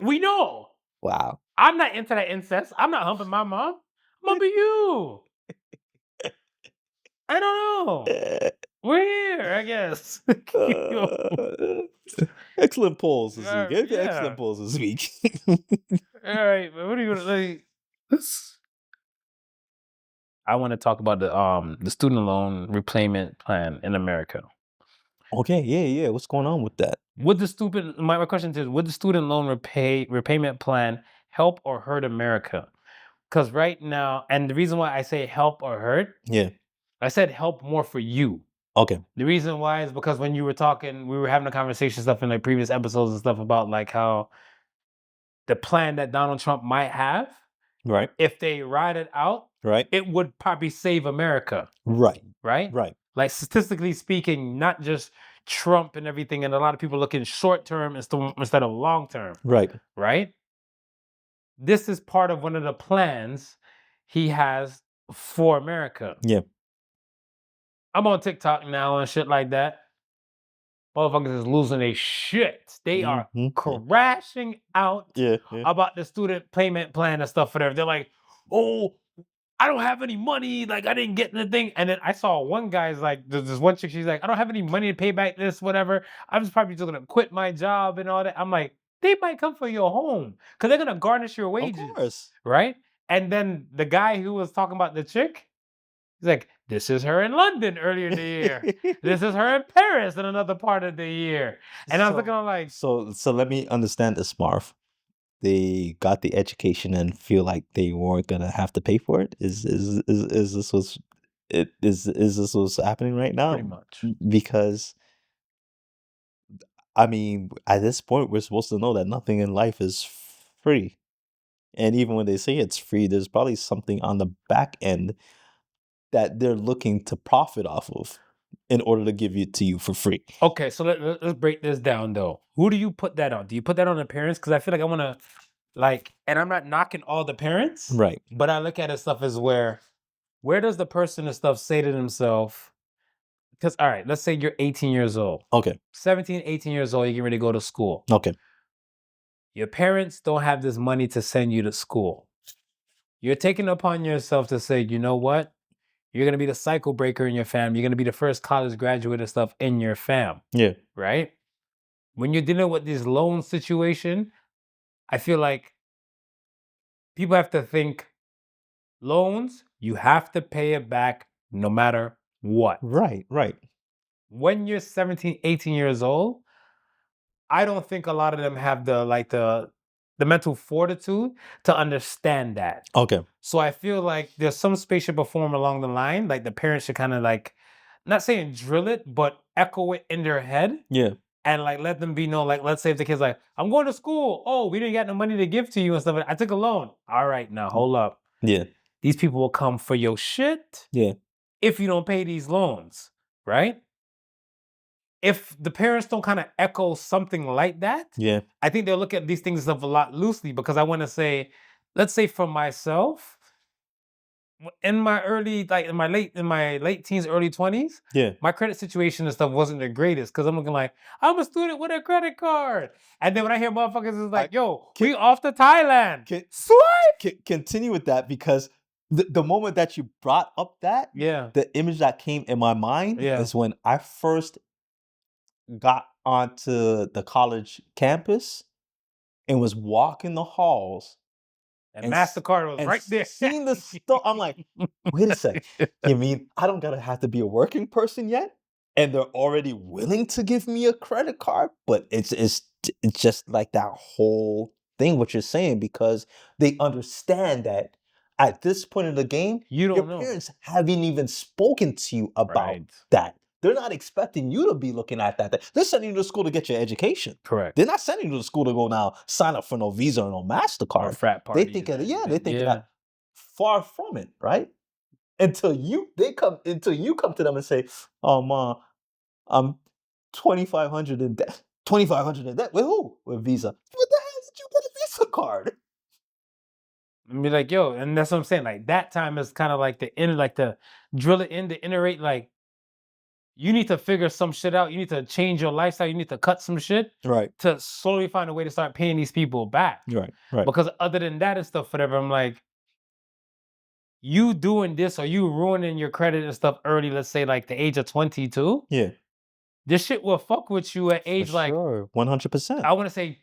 We know. Wow. I'm not into that incest. I'm not humping my mom. I'm humping you. I don't know. We're here, I guess. Excellent polls this week. Yeah. Excellent polls this week. All right, but what are you gonna like? I want to talk about the student loan repayment plan in America. Okay, yeah. What's going on with that? My question is, would the student loan repayment plan help or hurt America? Because right now, and the reason why I say help or hurt, Yeah. I said help more for you. Okay. The reason why is because when you were talking, we were having a conversation stuff in like previous episodes and stuff about like how the plan that Donald Trump might have, Right. if they ride it out, Right. it would probably save America. Right. Right? Right. Like statistically speaking, not just Trump and everything, and a lot of people looking short term instead of long term. Right. Right? This is part of one of the plans he has for America. Yeah. I'm on TikTok now and shit like that. Motherfuckers is losing their shit. They are crashing out Yeah. about the student payment plan and stuff for them. They're like, oh, I don't have any money. Like I didn't get the thing. And then I saw one guy's like, there's this one chick. She's like, I don't have any money to pay back this, whatever. I'm just probably just gonna quit my job and all that. I'm like, they might come for your home because they're gonna garnish your Of wages, course. right? And then the guy who was talking about the chick, he's like, this is her in London earlier in the year. This is her in Paris in another part of the year. And I was looking, I'm like, So let me understand this, Marv. They got the education and feel like they weren't gonna have to pay for it. Is this this what's happening right now? pretty much. Because I mean, at this point, we're supposed to know that nothing in life is free. And even when they say it's free, there's probably something on the back end that they're looking to profit off of in order to give it to you for free. Okay, so let's break this down though. Who do you put that on? Do you put that on the parents? Because I feel like I want to, like, and I'm not knocking all the parents, Right. but I look at it stuff as where does the person and stuff say to themselves? Because all right, let's say you're 18 years old, Okay. 17, 18 years old, you're getting ready to go to school. Okay. Your parents don't have this money to send you to school. You're taking it upon yourself to say, you know what? You're gonna be the cycle breaker in your fam. You're gonna be the first college graduate and stuff in your fam, Yeah. right? When you're dealing with this loan situation, I feel like people have to think loans, you have to pay it back no matter what. Right. Right. When you're 17, 18 years old, I don't think a lot of them have the mental fortitude to understand that. Okay. So I feel like there's some space should perform along the line. Like the parents should kind of like, not saying drill it, but echo it in their head. Yeah. And like let them be known, like let's say if the kid's like, I'm going to school. Oh, we didn't got no money to give to you and stuff. I took a loan. All right, now hold up. Yeah. These people will come for your shit Yeah. if you don't pay these loans, right? If the parents don't kind of echo something like that, Yeah. I think they'll look at these things stuff a lot loosely because I want to say, let's say for myself, in my late teens, early 20s, Yeah. my credit situation and stuff wasn't the greatest because I'm looking like, I'm a student with a credit card. And then when I hear motherfuckers is like, yo, we off to Thailand. Swipe! Continue with that because the moment that you brought up that, Yeah. the image that came in my mind Yeah. is when I first got onto the college campus and was walking the halls And MasterCard was and right there. seeing the stuff. I'm like, wait a sec. You mean I don't gotta have to be a working person yet? And they're already willing to give me a credit card? But it's just like that whole thing, what you're saying, because they understand that at this point in the game, You don't your know. parents haven't even spoken to you about Right. that. They're not expecting you to be looking at that. They're sending you to school to get your education. Correct. They're not sending you to school to go now sign up for no Visa or no MasterCard. Or frat They parties think and they think everything. that far from it, right? Until you come to them and say, "Oh, ma, I'm 2,500 in debt. 2,500 in debt with who? With Visa. What the hell did you get a Visa card?" And be like, yo, and that's what I'm saying. Like that time is kind of like the drill it in, to iterate. Like you need to figure some shit out. You need to change your lifestyle. You need to cut some shit Right. to slowly find a way to start paying these people back. Right. Right. Because other than that and stuff, whatever, I'm like, you doing this or you ruining your credit and stuff early, let's say like the age of 22, Yeah. this shit will fuck with you at age like, sure. 100%. I want to say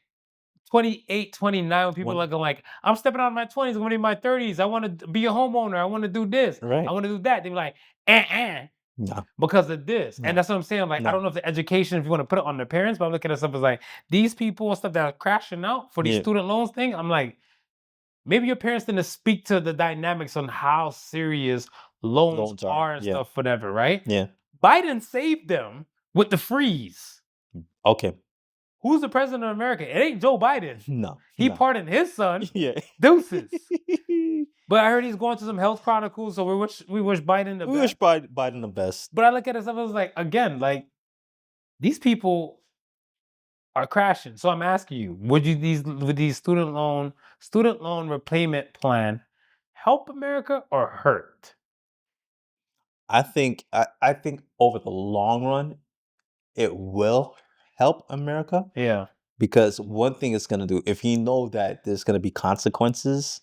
28, 29, when people are going like, I'm stepping out of my 20s, I'm going to be in my 30s. I want to be a homeowner. I want to do this. Right. I want to do that. They be like, No. because of this. No. And that's what I'm saying. Like, No. I don't know if the education, if you want to put it on the parents, but I'm looking at stuff as like, these people and stuff that are crashing out for these Yeah. student loans thing. I'm like, maybe your parents didn't speak to the dynamics on how serious loans are and Yeah. stuff, whatever, right? Yeah. Biden saved them with the freeze. Okay. Who's the president of America? It ain't Joe Biden. No. He no. pardoned his son. Yeah. Deuces. But I heard he's going to some health chronicles, so we wish Biden the We best. wish Biden the best. But I look at it, I was like, again, like these people are crashing. So I'm asking you, would these student loan repayment plan help America or hurt? I think over the long run, it will help America. Yeah. Because one thing it's gonna do, if you know that there's gonna be consequences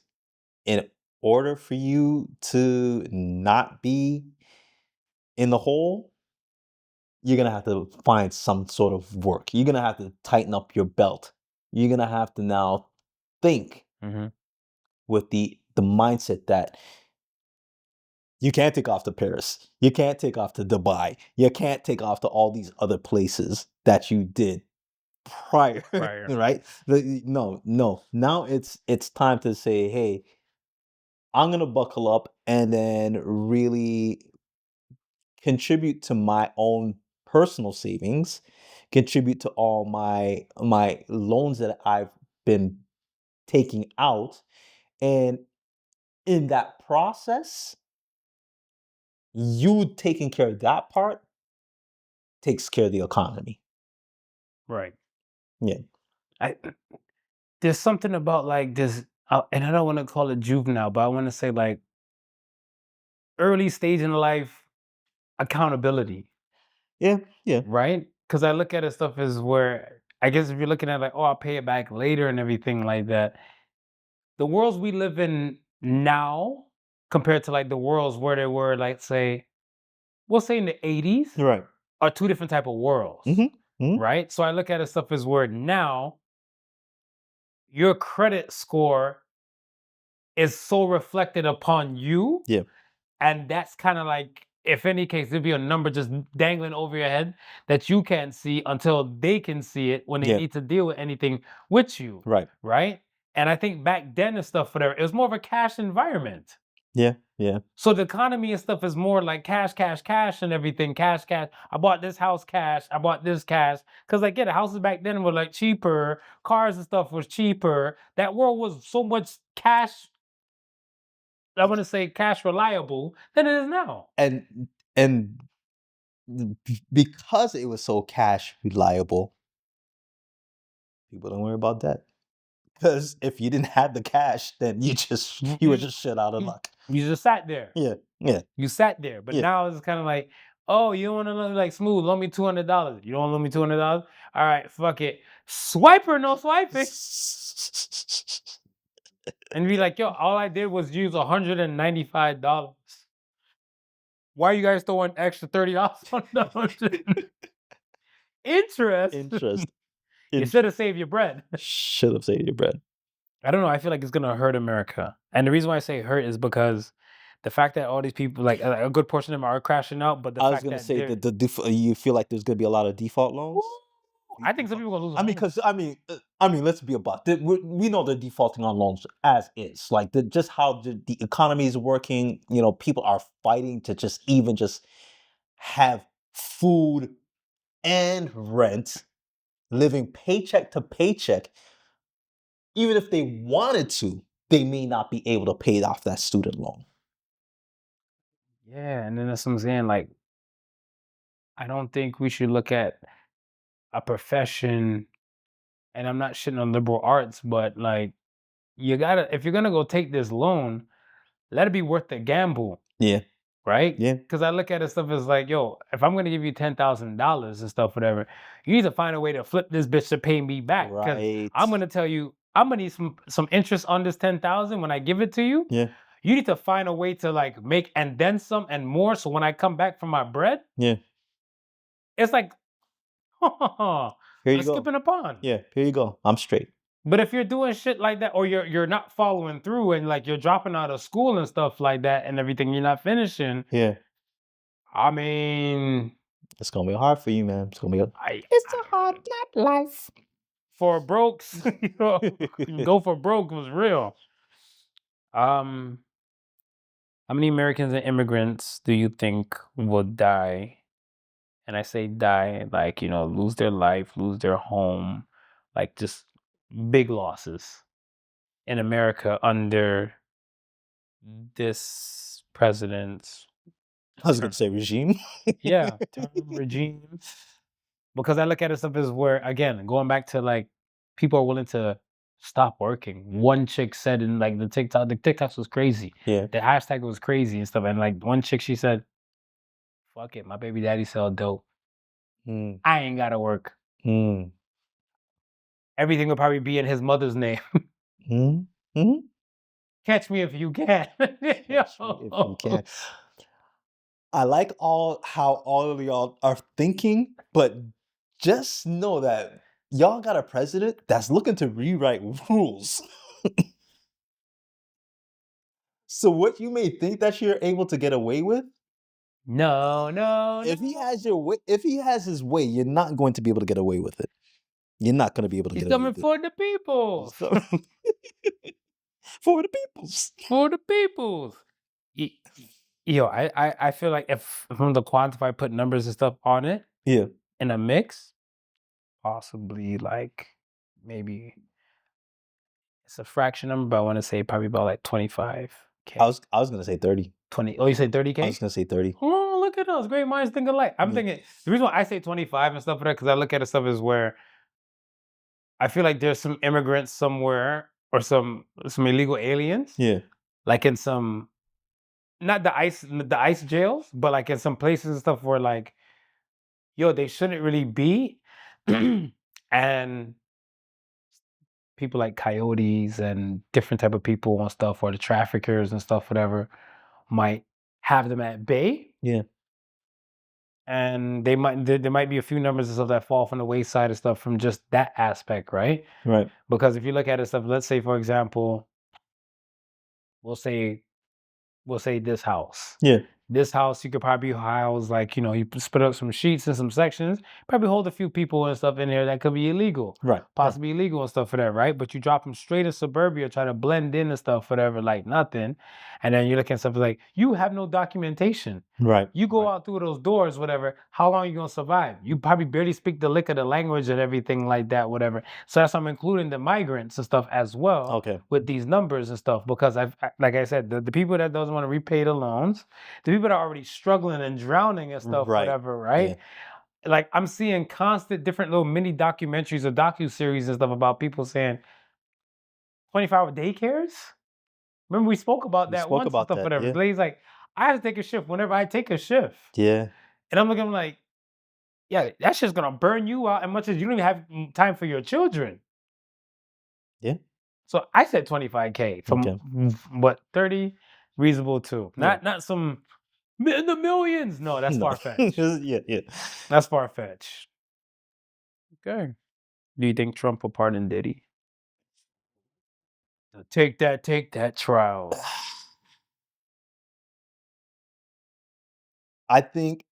in order for you to not be in the hole, you're gonna have to find some sort of work. You're gonna have to tighten up your belt. You're gonna have to now think Mm-hmm. with the mindset that you can't take off to Paris. You can't take off to Dubai. You can't take off to all these other places that you did prior, Prior. right? No, no. Now it's time to say, hey, I'm gonna buckle up and then really contribute to my own personal savings, contribute to all my loans that I've been taking out, and in that process, you taking care of that part takes care of the economy. Right. Yeah. I there's something about like this, and I don't want to call it juvenile, but I want to say like early stage in life accountability, Yeah. Yeah. right? Because I look at it stuff as where I guess if you're looking at like, oh, I'll pay it back later and everything like that. The worlds we live in now compared to like the worlds where they were, like say, we'll say in the 80s, Right. are two different type of worlds, Mm-hmm. right? So I look at it stuff as where now your credit score is so reflected upon you. Yeah. And that's kind of like, if any case, there'll be a number just dangling over your head that you can't see until they can see it when they Yeah. need to deal with anything with you. Right. Right. And I think back then and stuff, whatever, it was more of a cash environment. Yeah. Yeah. So the economy and stuff is more like cash, cash, cash, and everything. Cash, cash. I bought this house cash. I bought this cash. Because like, yeah, the houses back then were like cheaper. Cars and stuff was cheaper. That world was so much cash, I want to say cash reliable, than it is now. And because it was so cash reliable, people don't worry about that. Because if you didn't have the cash, then you were just shit out of luck. You just sat there. Yeah. Yeah. You sat there. But Yeah. now it's kind of like, oh, you don't want to loan like smooth, loan me $200. You don't want to loan me $200? All right, fuck it. Swiper, no swiping. And be like, yo, all I did was use $195. Why are you guys throwing extra $30 on the 100? Interest. Interest. You should have saved your bread. Should have saved your bread. I don't know. I feel like it's gonna hurt America, and the reason why I say hurt is because the fact that all these people, like a good portion of them, are crashing out. But the I was fact gonna that say that you feel like there's gonna be a lot of default loans. I think some people are gonna lose. I mean, because I mean, let's be about it. We know they're defaulting on loans as is, like just how the economy is working. You know, people are fighting to just even just have food and rent, living paycheck to paycheck. Even if they wanted to, they may not be able to pay off that student loan. Yeah, and then that's what I'm saying. Like, I don't think we should look at a profession, and I'm not shitting on liberal arts, but like, you gotta, if you're gonna go take this loan, let it be worth the gamble. Yeah. Right? Yeah. Because I look at it stuff as like, yo, if I'm gonna give you $10,000 and stuff, whatever, you need to find a way to flip this bitch to pay me back. Because Right. I'm gonna tell you, I'm gonna need some interest on this 10,000 when I give it to you. Yeah. You need to find a way to like make and then some and more. So when I come back for my bread, Yeah. it's like, Here you go. skipping a pond. Yeah. Here you go. I'm straight. But if you're doing shit like that, or you're not following through and like you're dropping out of school and stuff like that and everything, you're not finishing. Yeah. I mean, It's gonna be hard for you, man. It's gonna be. It's a hard knock life. For brokes, you know, go for broke was real. How many Americans and immigrants do you think will die? And I say die, like, you know, lose their life, lose their home, like just big losses in America under this president's I was gonna say regime. term regime. Because I look at it stuff as where, again, going back to like people are willing to stop working. One chick said in like the TikToks was crazy. Yeah. The hashtag was crazy and stuff. And like one chick, she said, fuck it, my baby daddy sell dope. Mm. I ain't gotta work. Mm. Everything will probably be in his mother's name. Mm. Mm. Catch me if you can. Catch me if you can. I like how all of y'all are thinking, but just know that y'all got a president that's looking to rewrite rules. So what you may think that you're able to get away with, No. if he has if he has his way, you're not going to be able to get away with it. You're not going to be able to He's get away coming with it. for the people. For the peoples. For the peoples. Yo, I feel like if from the quantify put numbers and stuff on it Yeah. in a mix, possibly like maybe it's a fraction number, but I want to say probably about like 25K. I was gonna say 30. 20. Oh, you said 30K? I was gonna say 30. Oh, look at us. Great minds think alike. I'm Yeah. thinking the reason why I say 25 and stuff like that, because I look at it stuff is where I feel like there's some immigrants somewhere or some illegal aliens. Yeah. Like in some not the ice jails, but like in some places and stuff where like, yo, they shouldn't really be. And people like coyotes and different type of people and stuff, or the traffickers and stuff, whatever, might have them at bay. Yeah. And there might be a few numbers and stuff that fall from the wayside and stuff from just that aspect, right? Right. Because if you look at it stuff, let's say for example, we'll say this house. Yeah. This house, you could probably house like, you split up some sheets and some sections, probably hold a few people and stuff in there that could be illegal. Right. Possibly illegal and stuff for that, right? But you drop them straight in suburbia, try to blend in and stuff, whatever, like nothing. And then you're looking at stuff like, you have no documentation. Right. You go out through those doors, whatever, how long are you going to survive? You probably barely speak the lick of the language and everything like that, whatever. So that's why I'm including the migrants and stuff as well. Okay. With these numbers and stuff, because like I said, the people that doesn't want to repay the loans, the people that are already struggling and drowning and stuff, Right. whatever, right? Yeah. Like I'm seeing constant different little mini documentaries or docu-series and stuff about people saying 24-hour daycares. Remember we spoke about that once and stuff, whatever. Yeah. Ladies like, I have to take a shift whenever I take a shift. Yeah. And I'm looking like, yeah, that shit's gonna burn you out as much as you don't even have time for your children. Yeah. So I said 25K from what 30 reasonable too. Not some in the millions. No, that's far-fetched. Yeah. That's far-fetched. Okay. Do you think Trump will pardon Diddy? Take that trial. I think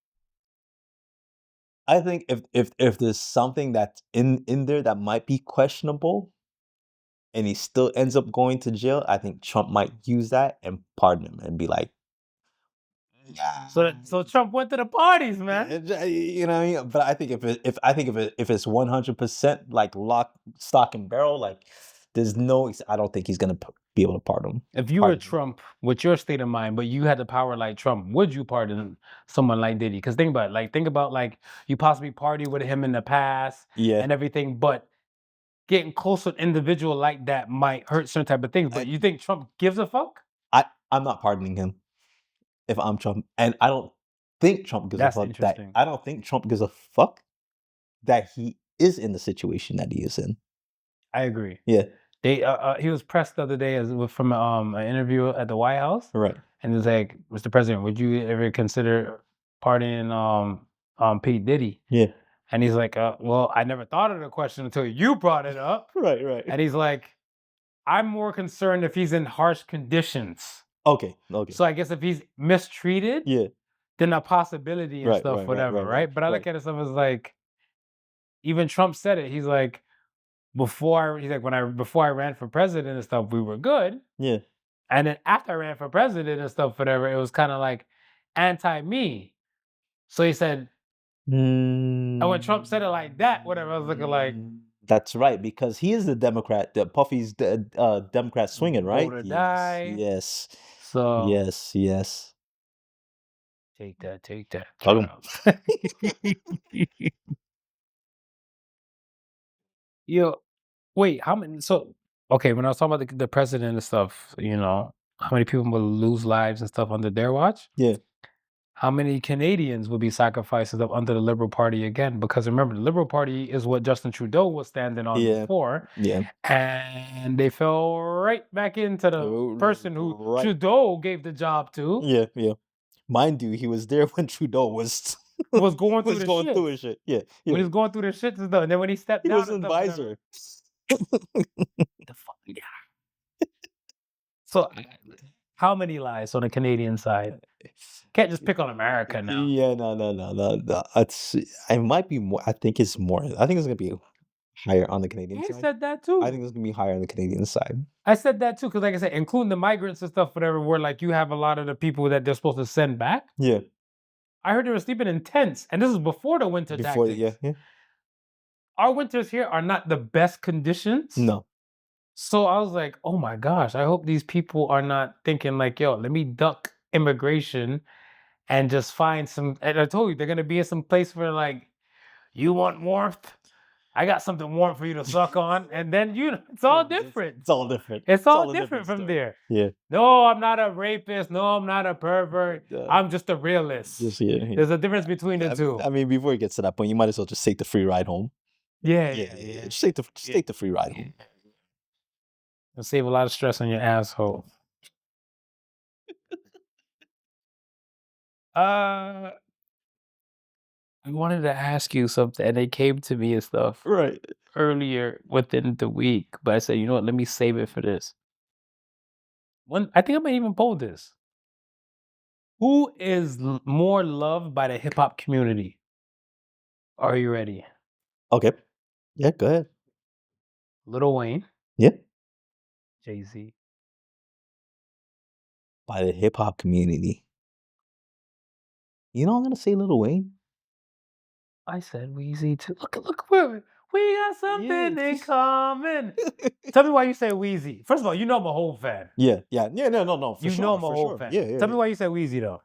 if there's something that's in there that might be questionable and he still ends up going to jail, I think Trump might use that and pardon him and be like, So Trump went to the parties, man. you know what I mean? But I think if it's 100% like lock, stock and barrel, like I don't think he's gonna be able to pardon him. If you were Trump, with your state of mind, but you had the power like Trump, would you pardon someone like Diddy? Because think about like you possibly partied with him in the past, and everything, but getting close to an individual like that might hurt certain type of things. But you think Trump gives a fuck? I'm not pardoning him if I'm Trump, and I don't think Trump gives a fuck. I don't think Trump gives a fuck that he is in the situation that he is in. I agree. Yeah. He was pressed the other day from an interview at the White House. Right. And it was like, Mr. President, would you ever consider pardoning P. Diddy? Yeah. And he's like, well, I never thought of the question until you brought it up. Right. And he's like, I'm more concerned if he's in harsh conditions. Okay. So I guess if he's mistreated, then a possibility and stuff, whatever, right? But I look at it stuff as like, even Trump said it. He's like, before I ran for president and stuff, we were good. Yeah. And then after I ran for president and stuff, whatever, it was kind of like anti-me. So he said, and when Trump said it like that, whatever, I was looking like, that's right, because he is the Democrat. Puffy's the Democrat swinging, right? Vote or die. Yes. So yes. Take that. Yo, wait, how many? So okay, when I was talking about the president and stuff, how many people will lose lives and stuff under their watch? Yeah. How many Canadians would be sacrifices up under the Liberal Party again? Because remember, the Liberal Party is what Justin Trudeau was standing on before, and they fell right back into the person who Trudeau gave the job to. Yeah. Mind you, he was there when Trudeau was going through the shit. shit. Yeah. When he was going through the shit and stuff, and then when he stepped He down, was an and stuff, advisor. the fuck, yeah. So, how many lies on the Canadian side? Can't just pick on America now. Yeah, no. It might be more. I think it's more. I think it's gonna be higher on the Canadian I side. said that too. I think it's gonna be higher on the Canadian side. I said that too, because like I said, including the migrants and stuff, whatever, where like you have a lot of the people that they're supposed to send back. Yeah. I heard they were sleeping in tents, and this is before the winter tactics. Yeah. Our winters here are not the best conditions. No. So I was like, oh my gosh, I hope these people are not thinking like, yo, let me duck immigration and just find some. And I told you, they're going to be in some place where like, you want warmth? I got something warm for you to suck on. And then, it's all different. It's all different. It's all different from there. Yeah. No, I'm not a rapist. No, I'm not a pervert. I'm just a realist. Yeah. There's a difference between the two. I mean, before it gets to that point, you might as well just take the free ride home. Yeah. Just take the free ride home. It'll save a lot of stress on your asshole. I wanted to ask you something, and it came to me and stuff Right. earlier within the week, but I said, you know what? Let me save it for this. I think I might even poll this. Who is more loved by the hip hop community? Are you ready? Okay. Yeah, go ahead. Lil Wayne. Yeah. Jay-Z. By the hip hop community. You know, I'm gonna say Lil Wayne. I said Weezy too. Look, we got something in common. Tell me why you say Weezy. First of all, you know I'm a whole fan. Yeah. No. For you sure, know I'm a for whole sure. fan. Yeah. Tell me why you say Weezy though.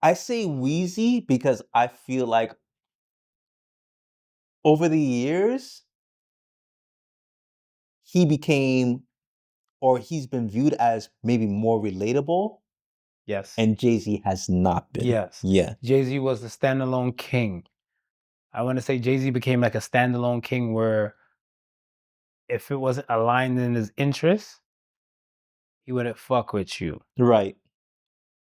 I say Weezy because I feel like over the years, he's been viewed as maybe more relatable. Yes. And Jay-Z has not been. Yes. Yeah. Jay-Z was the standalone king. I want to say Jay-Z became like a standalone king where if it wasn't aligned in his interests, he wouldn't fuck with you. Right.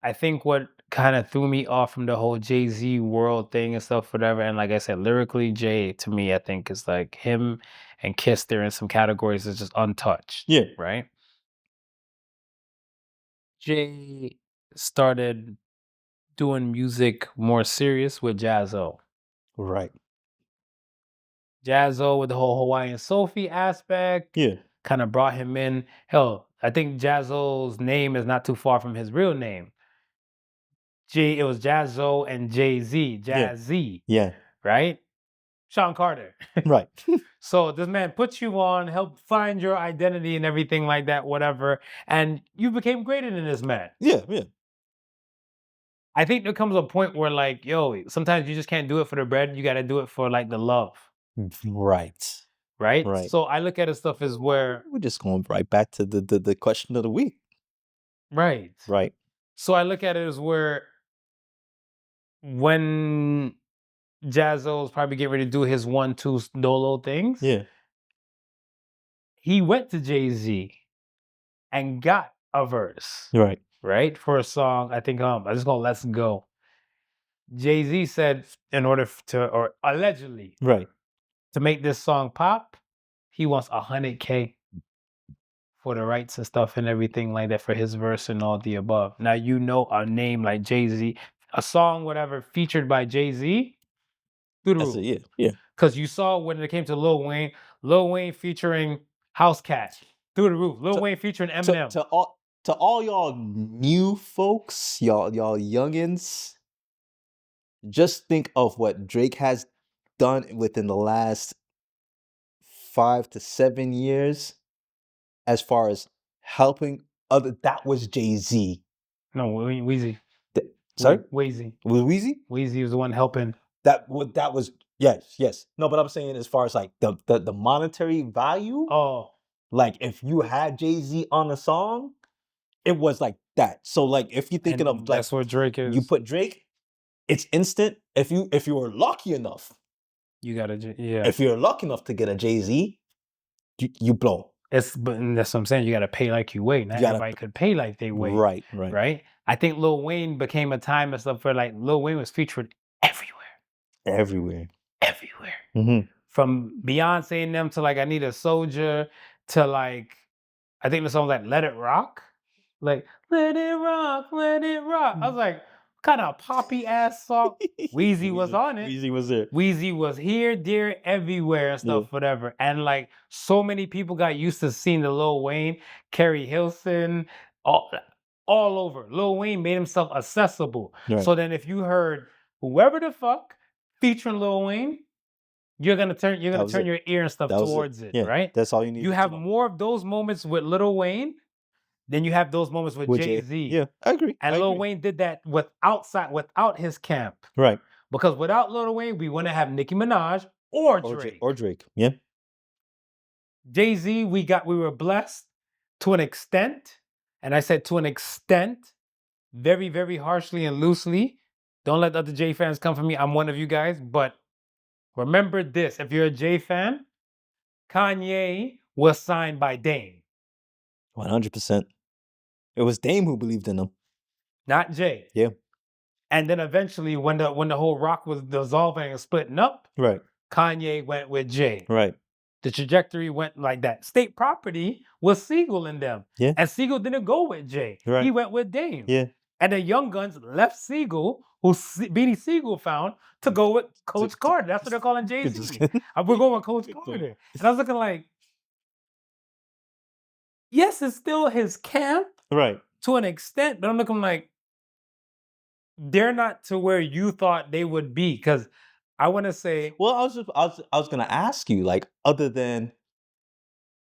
I think what kind of threw me off from the whole Jay-Z world thing and stuff, whatever, and like I said, lyrically, Jay, to me, I think is like him and Kiss, they're in some categories is just untouched. Yeah. Right? Jay started doing music more serious with Jaz-O. Right. Jaz-O with the whole Hawaiian Sophie aspect. Yeah. Kind of brought him in. Hell, I think Jaz-O's name is not too far from his real name. It was Jaz-O and Jay-Z. Jazzy. Yeah. Right? Sean Carter. Right. So this man puts you on, helped find your identity and everything like that, whatever. And you became greater than this man. Yeah. I think there comes a point where like, yo, sometimes you just can't do it for the bread. You got to do it for like the love. Right. Right? So I look at it stuff as where... We're just going right back to the question of the week. Right. So I look at it as where when Jaz-O's probably getting ready to do his 1-2 dolo things, he went to Jay-Z and got a verse. Right? For a song, I think I just gonna Let's Go. Jay-Z said in order to, or allegedly, to make this song pop, he wants $100K for the rights and stuff and everything like that for his verse and all the above. Now, you know, a name like Jay-Z, a song, whatever, featured by Jay-Z, through the roof. Yeah. Because you saw when it came to Lil Wayne featuring House Cat, through the roof. Lil Wayne featuring Eminem. To all y'all new folks, y'all youngins, just think of what Drake has done within the last 5 to 7 years as far as helping that was Jay-Z. No, Weezy. Sorry? Weezy. Was Weezy? Weezy was the one helping. That was yes. No, but I'm saying as far as like the monetary value. Oh. Like if you had Jay-Z on a song, It was like that. So like if you're thinking And of like that's what Drake is. you put Drake, it's instant. If you were lucky enough, You gotta, yeah. if you're lucky enough to get a Jay-Z, you blow. But that's what I'm saying. You gotta pay like you weigh. Not You gotta everybody could pay like they weigh. right. Right. I think Lil Wayne became a time and stuff where like Lil Wayne was featured everywhere. Mm-hmm. From Beyonce and them to like I Need a Soldier to like I think the song like Let It Rock. Like Let It Rock, Let It Rock. I was like, what kind of poppy ass song? Weezy was on it. Weezy was there. Weezy was here, there, everywhere and stuff, whatever. And like so many people got used to seeing the Lil Wayne, Carrie Hilson, all over. Lil Wayne made himself accessible. Right. So then if you heard whoever the fuck featuring Lil Wayne, you're gonna turn your ear and stuff towards it, Yeah, right? that's all you need. You have more of those moments with Lil Wayne than you have those moments with Jay-Z. Yeah, I agree. And Lil Wayne did that without his camp. Right. Because without Lil Wayne, we wouldn't have Nicki Minaj or Drake. Or Drake. Yeah. Jay-Z, we were blessed to an extent. And I said to an extent, very, very harshly and loosely. Don't let the other Jay fans come for me. I'm one of you guys. But remember this, if you're a Jay fan, Kanye was signed by Dame. 100%. It was Dame who believed in him. Not Jay. Yeah. And then eventually when the whole rock was dissolving and splitting up, right, Kanye went with Jay. Right. The trajectory went like that. State Property was Siegel in them. Yeah. And Siegel didn't go with Jay. Right. He went with Dame. Yeah. And the Young Guns left Siegel, who Beanie Siegel found, to go with Coach Carter. That's what they're calling Jay-Z. We're going with Coach Carter. And I was looking like, yes, it's still his camp. Right. To an extent, but I'm looking like, they're not to where you thought they would be. Because I want to say... Well, I was going to ask you, like, other than...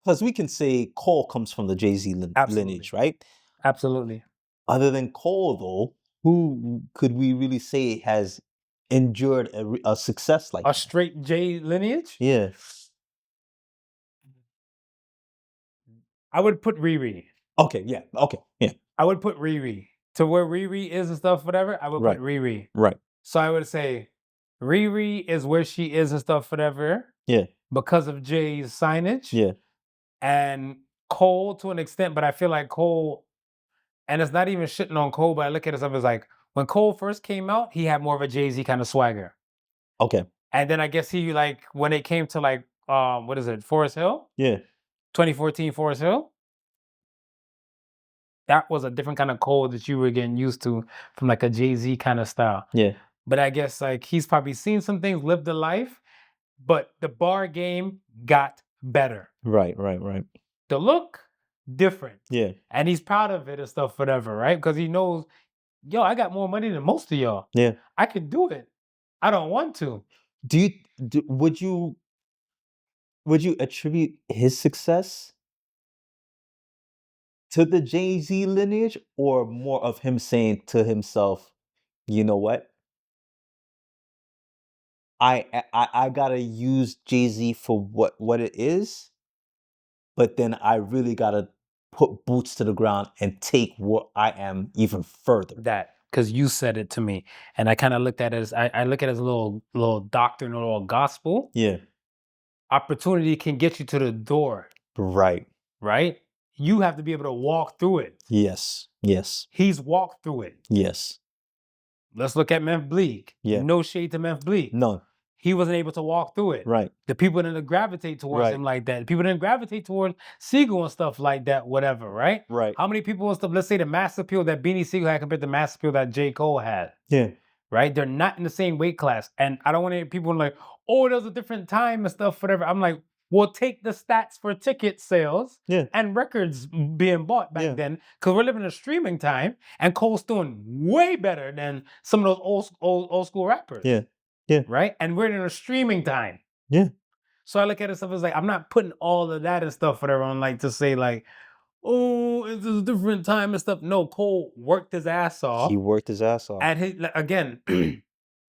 Because we can say Cole comes from the Jay-Z lineage, right? Absolutely. Other than Cole, though, who could we really say has endured a success like a straight Jay lineage? Yeah. I would put Riri. Okay, yeah. Okay, yeah. I would put Riri. To where Riri is and stuff, whatever, I would put Riri. Right. So I would say Riri is where she is and stuff, whatever. Yeah. Because of Jay's signage. Yeah. And Cole to an extent, but I feel like Cole, and it's not even shitting on Cole, but I look at it as like, when Cole first came out, he had more of a Jay-Z kind of swagger. Okay. And then I guess he like, when it came to like, what is it, Forest Hill? Yeah. 2014 Forest Hill? That was a different kind of Cole that you were getting used to from like a Jay-Z kind of style. Yeah. But I guess like he's probably seen some things, lived a life, but the bar game got better. Right. The look, different. Yeah. And he's proud of it and stuff, whatever, right? Because he knows, yo, I got more money than most of y'all. Yeah. I can do it. I don't want to. Would you attribute his success to the Jay-Z lineage, or more of him saying to himself, you know what? I gotta use Jay-Z for what it is, but then I really gotta put boots to the ground and take what I am even further. That, because you said it to me, and I kind of looked at it as I look at it as a little doctrine, a little gospel. Yeah. Opportunity can get you to the door. Right. Right? You have to be able to walk through it. Yes. He's walked through it. Yes. Let's look at Memph Bleek. Yeah. No shade to Memph Bleek. None. He wasn't able to walk through it. Right. The people didn't gravitate towards him like that. People didn't gravitate towards Siegel and stuff like that, whatever, right? Right. How many people and stuff, let's say the mass appeal that Beanie Siegel had compared to the mass appeal that J. Cole had. Yeah. Right? They're not in the same weight class. And I don't want to hear people like, oh, there's a different time and stuff, whatever. I'm like, we'll take the stats for ticket sales and records being bought back then, because we're living in a streaming time, and Cole's doing way better than some of those old school rappers. Yeah. Right? And we're in a streaming time. Yeah. So I look at it stuff as like, I'm not putting all of that and stuff whatever on like to say like, oh, it's a different time and stuff. No, Cole worked his ass off. He worked his ass off. And again,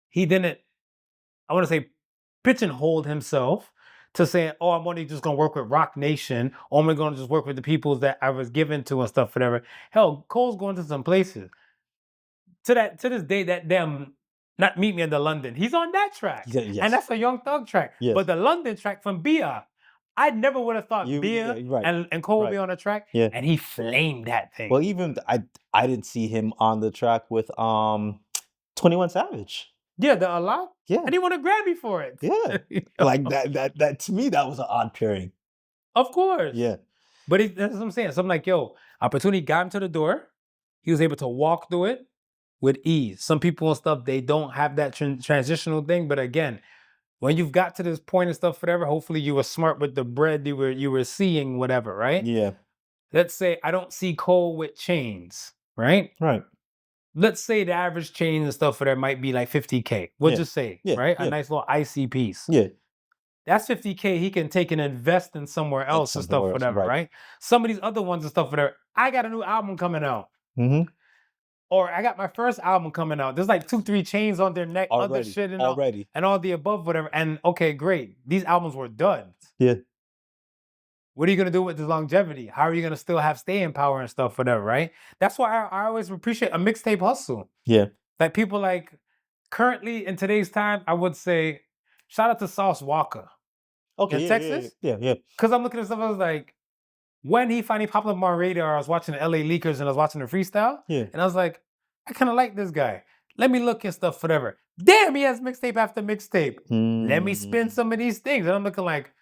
he didn't, I want to say, pigeonholed himself to saying, oh, I'm only just gonna work with Rock Nation, or I'm only gonna just work with the people that I was given to and stuff, whatever. Hell, Cole's going to some places. To this day, that damn not Meet Me in the London, he's on that track. Yes. And that's a Young Thug track. Yes. But the London track from Bia, I never would have thought Yeah, Bia right. and Cole would be Right. on a track. Yeah. And he flamed that thing. Well, even I didn't see him on the track with 21 Savage. Yeah, the A Lot. Yeah. I didn't want a Grammy for it. Yeah. Like that to me, that was an odd pairing. Of course. Yeah. But that's what I'm saying. So I'm like, yo, opportunity got him to the door. He was able to walk through it with ease. Some people and stuff, they don't have that transitional thing. But again, when you've got to this point and stuff, whatever, hopefully you were smart with the bread you were seeing, whatever, right? Yeah. Let's say I don't see Cole with chains, right? Right. Let's say the average chain and stuff for there might be like 50K. We'll just say, right? A nice little icy piece. Yeah. That's 50K he can take and invest in somewhere else and stuff, whatever, right? Some of these other ones and stuff, whatever. I got a new album coming out. Mm-hmm. Or I got my first album coming out. There's like 2-3 chains on their neck, other shit and all the above, whatever. And okay, great. These albums were done. Yeah. What are you gonna do with this longevity? How are you gonna still have staying power and stuff, whatever, right? That's why I always appreciate a mixtape hustle. Yeah. Like people like currently in today's time, I would say shout out to Sauce Walker. Okay. In Texas? Yeah. Because I'm looking at stuff, I was like, when he finally popped up on my radar, I was watching the LA Leakers and I was watching the freestyle. Yeah. And I was like, I kind of like this guy. Let me look at stuff, whatever. Damn, he has mixtape after mixtape. Let me spin some of these things. And I'm looking like,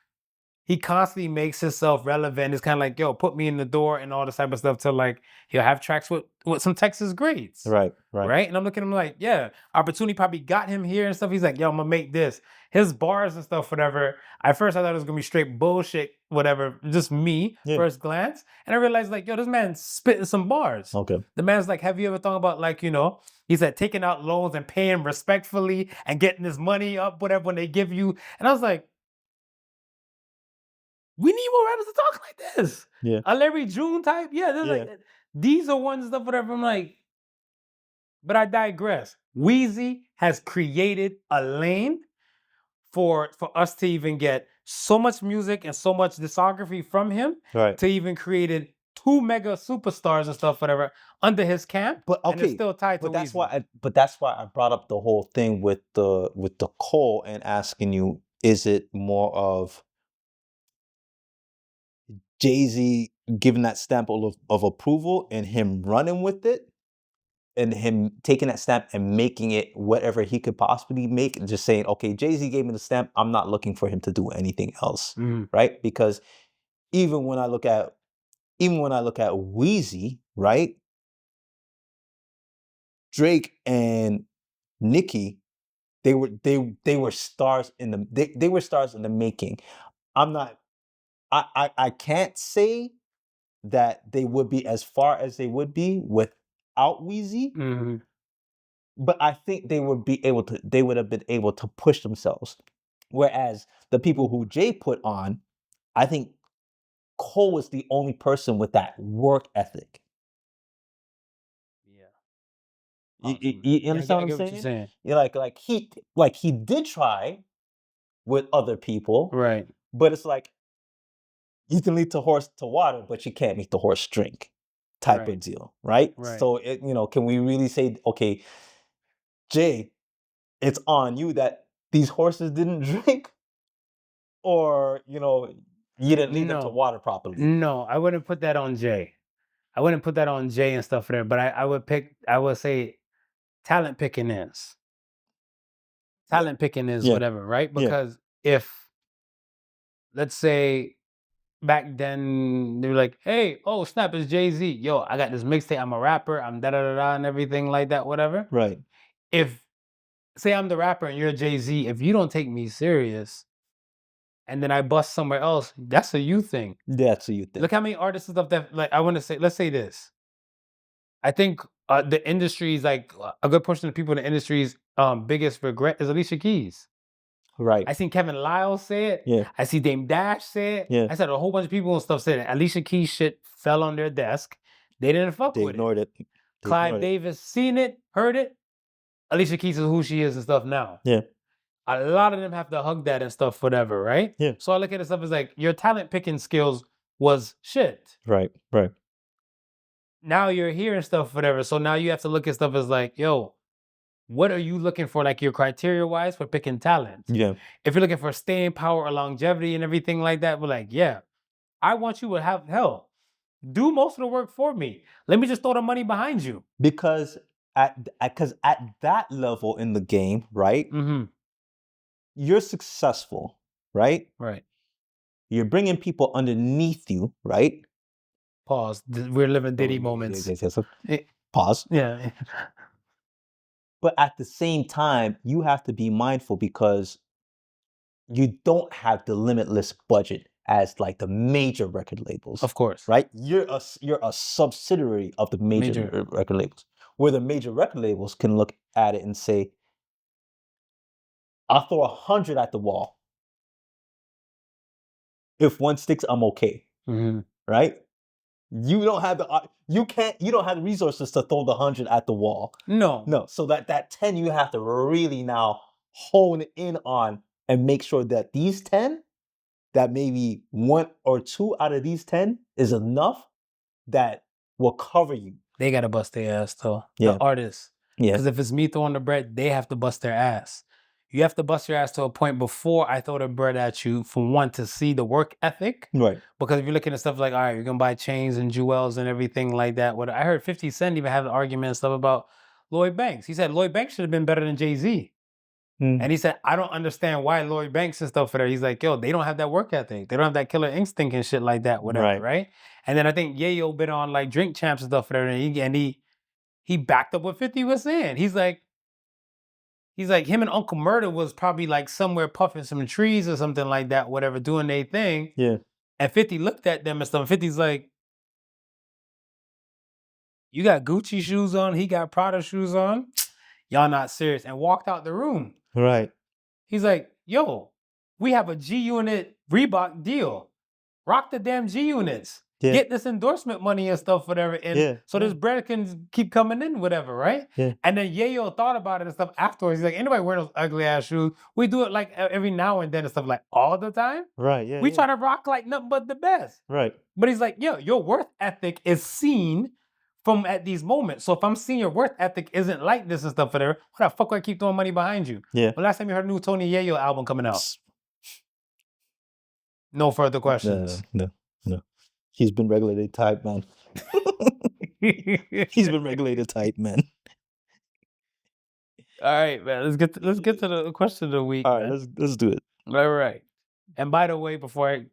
he constantly makes himself relevant. It's kind of like, yo, put me in the door and all this type of stuff till like he'll have tracks with some Texas greats. Right. And I'm looking at him like, yeah, opportunity probably got him here and stuff. He's like, yo, I'm gonna make this. His bars and stuff, whatever. At first I thought it was gonna be straight bullshit, whatever, just me, first glance. And I realized like, yo, this man's spitting some bars. Okay. The man's like, have you ever thought about like, you know, he said taking out loans and paying respectfully and getting his money up, whatever, when they give you. And I was like, we need more rappers to talk like this. Yeah. A Larry June type. Yeah, like, these are ones stuff, whatever. I'm like, but I digress. Weezy has created a lane for us to even get so much music and so much discography from him to even created 2 mega superstars and stuff, whatever, under his camp. But okay, and it's still tied to that's Weezy. that's why I brought up the whole thing with the Cole and asking you, is it more of Jay-Z giving that stamp of approval and him running with it, and him taking that stamp and making it whatever he could possibly make, and just saying, okay, Jay-Z gave me the stamp, I'm not looking for him to do anything else, right? Because even when I look at Weezy, right, Drake and Nicki, they were stars in the they were stars in the making. I can't say that they would be as far as they would be without Weezy, but I think they would have been able to push themselves. Whereas the people who Jay put on, I think Cole was the only person with that work ethic. Yeah. You understand what I'm saying? Yeah, like he did try with other people, right? But it's like, you can lead the horse to water, but you can't make the horse drink, type of deal, right? So can we really say, okay, Jay, it's on you that these horses didn't drink, or you didn't lead them to water properly? No, I wouldn't put that on Jay. I wouldn't put that on Jay and stuff there. But I would say talent picking is whatever, right? Because if, let's say, back then they were like, hey, oh snap, it's Jay-Z. Yo, I got this mixtape, I'm a rapper, I'm da-da-da-da and everything like that, whatever. Right. If, say I'm the rapper and you're Jay-Z, if you don't take me serious and then I bust somewhere else, that's a you thing. That's a you thing. Look how many artists and stuff that, like, I want to say, let's say this. I think the industry's, like, a good portion of the people in the industry's biggest regret is Alicia Keys. Right. I seen Kevin Lyle say it. Yeah. I see Dame Dash say it. Yeah. I said a whole bunch of people and stuff said it. Alicia Keys shit fell on their desk. They didn't fuck with it. They ignored it. Clive Davis seen it, heard it. Alicia Keys is who she is and stuff now. Yeah. a lot of them have to hug that and stuff, whatever, right? Yeah. So I look at it stuff as like your talent picking skills was shit. Right. Right. Now you're here and stuff, whatever. So now you have to look at stuff as like, yo, what are you looking for, like your criteria wise for picking talent? Yeah. If you're looking for staying power or longevity and everything like that, we're like, yeah, I want you to have hell. Do most of the work for me. Let me just throw the money behind you. Because at that level in the game, right? Mm-hmm. You're successful, right? Right. You're bringing people underneath you, right? Pause. We're living Diddy Oh, moments. yes. Eh, Pause. Yeah. But at the same time, you have to be mindful because you don't have the limitless budget as like the major record labels. Of course. Right? You're a subsidiary of the major record labels. Where the major record labels can look at it and say, I'll throw 100 at the wall. If one sticks, I'm okay. Mm-hmm. Right? You don't have you don't have the resources to throw the 100 at the wall. No. So that 10 you have to really now hone in on and make sure that these 10, that maybe 1 or 2 out of these 10 is enough that will cover you. They gotta bust their ass though. Yeah. The artists. Yeah. Because if it's me throwing the bread, they have to bust their ass. You have to bust your ass to a point before I throw the bread at you, for one, to see the work ethic. Right. Because if you're looking at stuff like, all right, you're gonna buy chains and jewels and everything like that. What I heard 50 Cent even have an argument and stuff about Lloyd Banks. He said Lloyd Banks should have been better than Jay-Z. And he said, I don't understand why Lloyd Banks and stuff for that. He's like, yo, they don't have that work ethic. They don't have that killer instinct and shit like that, whatever, right? And then I think Yayo been on like Drink Champs and stuff for that, and he backed up what 50 was saying. He's like, him and Uncle Murder was probably like somewhere puffing some trees or something like that, whatever, doing their thing. Yeah. And 50 looked at them and stuff. 50's like, you got Gucci shoes on, he got Prada shoes on. Y'all not serious. And walked out the room. Right. He's like, yo, we have a G-Unit Reebok deal. Rock the damn G-Units. Yeah. Get this endorsement money and stuff, whatever. And so this bread can keep coming in, whatever, right? Yeah. And then Yayo thought about it and stuff afterwards. He's like, anybody wearing those ugly ass shoes? We do it like every now and then and stuff, like all the time. Right. Yeah. We try to rock like nothing but the best. Right. But he's like, yo, your worth ethic is seen from at these moments. So if I'm seeing your worth ethic isn't like this and stuff, whatever, why the fuck would I keep throwing money behind you? Yeah. When last time you heard a new Tony Yayo album coming out? No further questions. No. He's been regulated tight, man. He's been regulated tight, man. All right, man. Let's get to the question of the week. All right, let's do it. All right. And by the way, before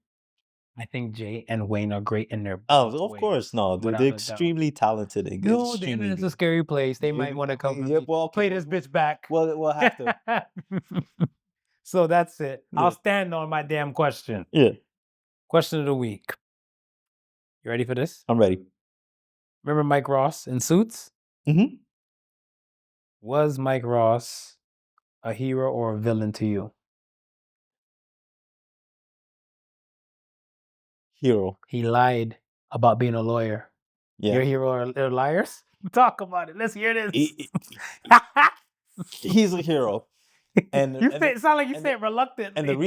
I think Jay and Wayne are great in their of course, no. They're without a extremely talented. No, the internet's a scary place. They might want to come play this bitch back. Well, we'll have to. So that's it. Yeah. I'll stand on my damn question. Yeah. Question of the week. You ready for this? I'm ready. Remember Mike Ross in Suits? Mm-hmm. Was Mike Ross a hero or a villain to you? Hero. He lied about being a lawyer. Yeah. Your hero are liars? Talk about it. Let's hear this. He's a hero. And it sound like you said reluctant. And the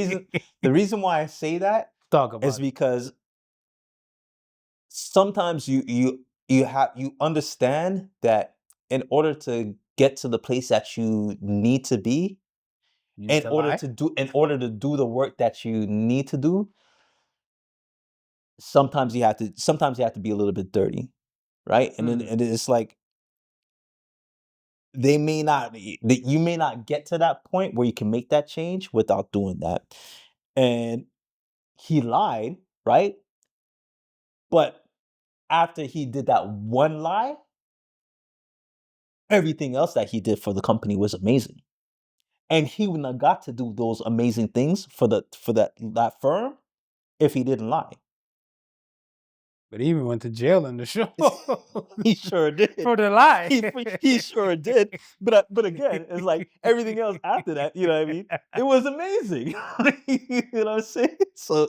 reason why I say that is because sometimes you understand that in order to get to the place that you need to be, in order to do the work that you need to do, sometimes you have to be a little bit dirty, right? And then it's like you may not get to that point where you can make that change without doing that. And he lied, right? But after he did that one lie, everything else that he did for the company was amazing. And he wouldn't have got to do those amazing things for that firm if he didn't lie. But he even went to jail in the show. He sure did. For the lie. He sure did. But again, it's like everything else after that, you know what I mean? It was amazing. You know what I'm saying? So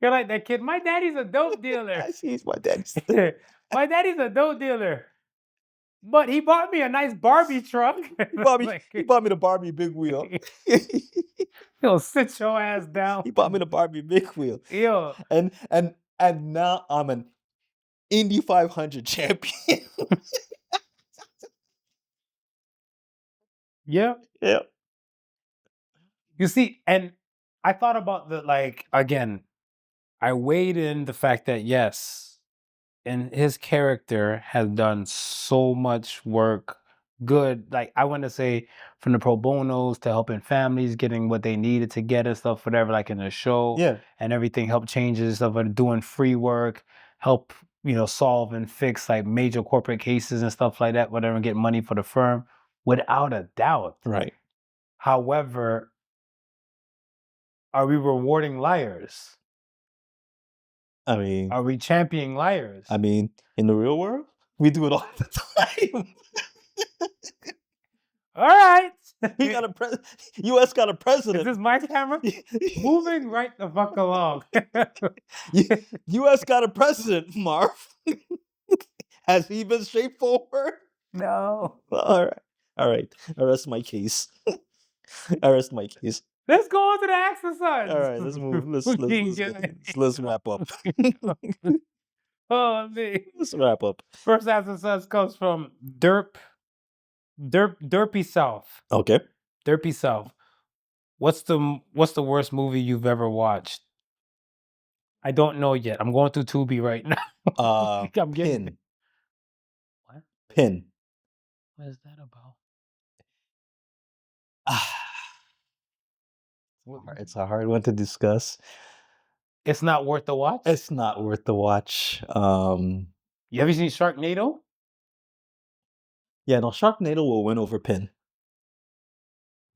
you're like that kid. My daddy's a dope dealer. He's my daddy's. My daddy's a dope dealer. But he bought me a nice Barbie truck. He bought me. Like, He bought me the Barbie big wheel. he'll sit your ass down. He bought me the Barbie big wheel. Yo, And now I'm an Indy 500 champion. yeah. Yeah. You see, and I thought about again, I weighed in the fact that yes, and his character has done so much work, good. Like I want to say, from the pro bonos to helping families getting what they needed to get and stuff, whatever. Like in the show, Yeah. and everything, help changes stuff, and doing free work, help solve and fix like major corporate cases and stuff like that, whatever, and get money for the firm, without a doubt. Right. However, are we rewarding liars? I mean, Are we championing liars? in the real world, we do it all the time. All right. We got U.S. got a Is president. this my camera? Moving right the fuck along. U.S. got a president, Marv. Has he been straightforward? No. All right. I rest my case. Let's go on to the exercise. All right, let's move. Let's wrap up. Oh, me. Let's wrap up. First exercise comes from Derpy South. Okay. Derpy South. What's the worst movie you've ever watched? I don't know yet. I'm going through Tubi right now. I'm getting Pin. What? Pin. What is that about? It's a hard one to discuss. It's not worth the watch? It's not worth the watch. You ever seen Sharknado? Yeah, no, Sharknado will win over Pin.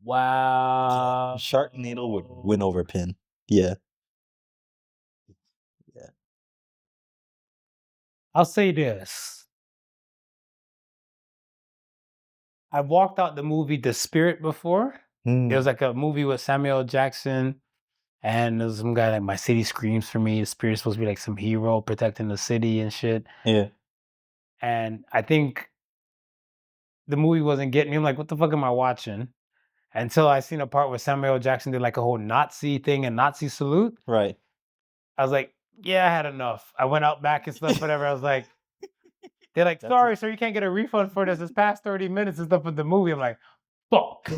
Wow. Sharknado would win over Pin. Yeah. Yeah. I'll say this. I've walked out the movie The Spirit before. It was like a movie with Samuel L. Jackson, and there's some guy like, my city screams for me. The spirit's supposed to be like some hero protecting the city and shit. Yeah. And I think the movie wasn't getting me. I'm like, what the fuck am I watching? Until I seen a part where Samuel L. Jackson did like a whole Nazi thing and Nazi salute. Right. I was like, yeah, I had enough. I went out back and stuff, whatever. I was like, they're like, sorry, sir, you can't get a refund for this. It's past 30 minutes and stuff of the movie. I'm like, fuck.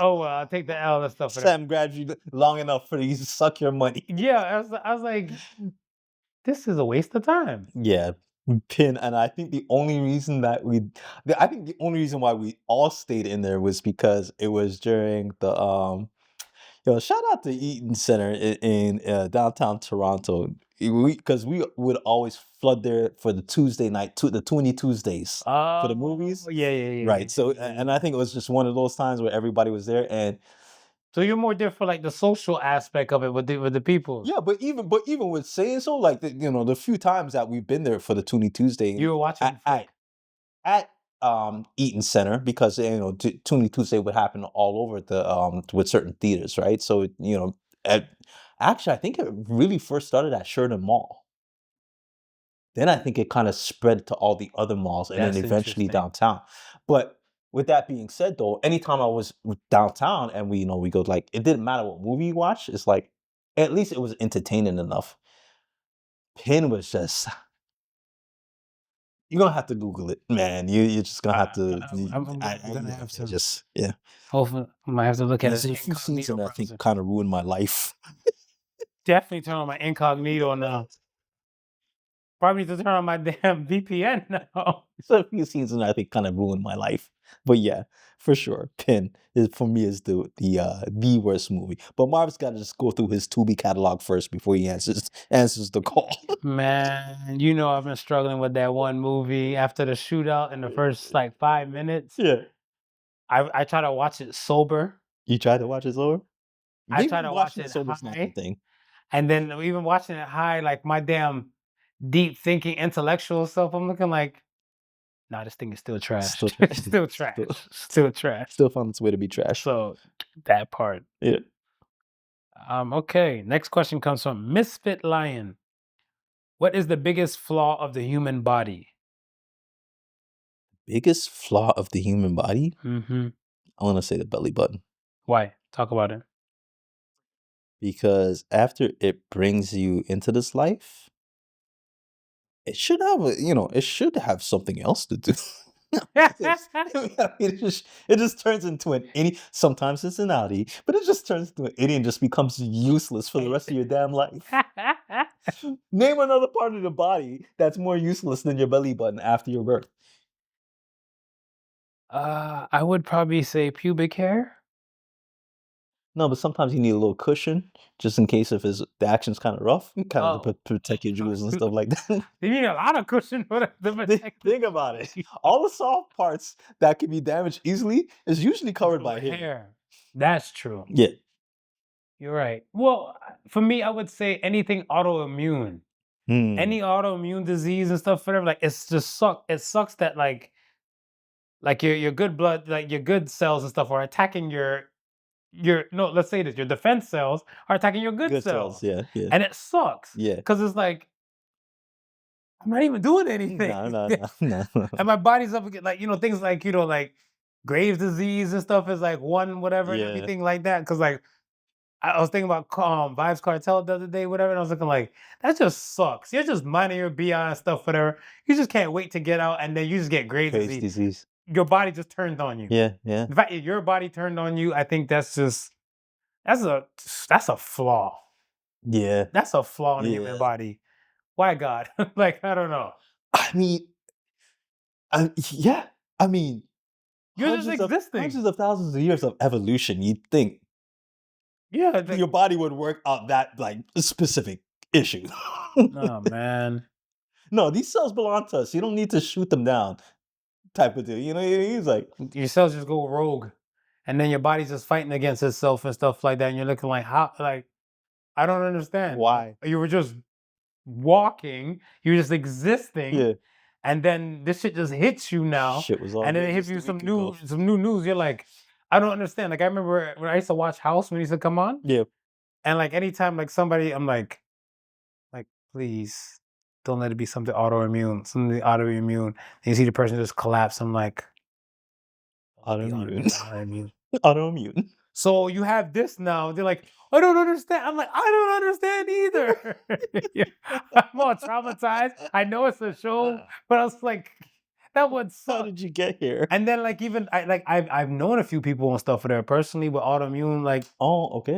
Oh, well, I'll take the L and stuff. Sam grabbed you long enough for you to suck your money. Yeah, I was like, this is a waste of time. Yeah. Pin, and I think the only reason why we all stayed in there was because it was during the shout out to Eaton Center in downtown Toronto, because we would always flood there for the Tuesday night, the 20 Tuesdays for the movies. Yeah. Right. So, and I think it was just one of those times where everybody was there, and so you're more there for like the social aspect of it with the people. yeah, but even with saying so, like the few times that we've been there for the 20 Tuesday, You were watching at Eaton Center, because Toonie Tuesday would happen all over the with certain theaters, right? So actually, I think it really first started at Sheridan Mall. Then I think it kind of spread to all the other malls, and That's then eventually interesting. downtown. But with that being said, though, anytime I was downtown and we go, like, it didn't matter what movie you watch. It's like, at least it was entertaining enough. Pin was just. You're gonna have to Google it, man. You're just gonna have to. I'm gonna have to. Just yeah. Hopefully, I might have to look at There's it. a few scenes that I think kind of ruined my life. Definitely turn on my incognito now. Probably need to turn on my damn VPN now. There's a few scenes that I think kind of ruined my life. But yeah, for sure, Pin for me is the worst movie. But Marv's got to just go through his Tubi catalog first before he answers the call. Man, I've been struggling with that one movie after the shootout in the first like 5 minutes. Yeah. I try to watch it sober. You tried to watch it sober? I try to watch it sober's not the high. thing. And then even watching it high, like my damn deep thinking intellectual self, I'm looking like, nah, this thing is still trash. Still trash. Still trash. Still found its way to be trash. So that part. Yeah. Okay. Next question comes from MisfitLion. What is the biggest flaw of the human body? biggest flaw of the human body, Mm-hmm. I want to say the belly button. Why? Talk about it. Because after it brings you into this life, it should have it should have something else to do. It just turns into an innie. Sometimes it's an outie, but it just turns into an innie and just becomes useless for the rest of your damn life. Name another part of the body that's more useless than your belly button after your birth. I would probably say pubic hair. No, but sometimes you need a little cushion just in case if the action's kind of rough, kind of to protect your jewels and stuff like that. You need a lot of cushion for the protect. Think about it. All the soft parts that can be damaged easily is usually covered by hair. hair. That's true. Yeah. You're right. Well, for me, I would say anything autoimmune. Any autoimmune disease and stuff, whatever. Like it's just it sucks that like your good blood, like your good cells and stuff are attacking your no, let's say this, your defense cells are attacking your good cells. Yeah, yeah. And it sucks. Yeah. Because it's like I'm not even doing anything. No. And my body's up against like, things like, like Graves' disease and stuff is like one whatever and everything like that. Cause like I was thinking about Vibes Cartel the other day, whatever, and I was looking like, that just sucks. You're just minding your BI and stuff, whatever. You just can't wait to get out and then you just get Graves' disease. Your body just turned on you. Yeah, yeah. In fact, if your body turned on you, I think that's a flaw. Yeah. That's a flaw in the human body. Why God? Like, I don't know. I mean, yeah. I mean, you're just existing. Hundreds of thousands of years of evolution. You'd think, your body would work out that like specific issue. Oh man. No, these cells belong to us. You don't need to shoot them down. Type of deal. He's like your cells just go rogue, and then your body's just fighting against itself and stuff like that. And you're looking like, how? Like, I don't understand why you were just walking, you were just existing. Yeah. And then this shit just hits you now. Shit was all and then it hits you some new news. You're like, I don't understand. Like I remember when I used to watch House when he used to come on. Yeah. And like anytime like somebody, I'm like, please don't let it be something autoimmune. Something autoimmune. And you see the person just collapse. I'm like, autoimmune. Autoimmune. So you have this now. They're like, I don't understand. I'm like, I don't understand either. I'm all traumatized. I know it's a show, but I was like, that would suck. How did you get here? And then like even I've known a few people and stuff there personally with autoimmune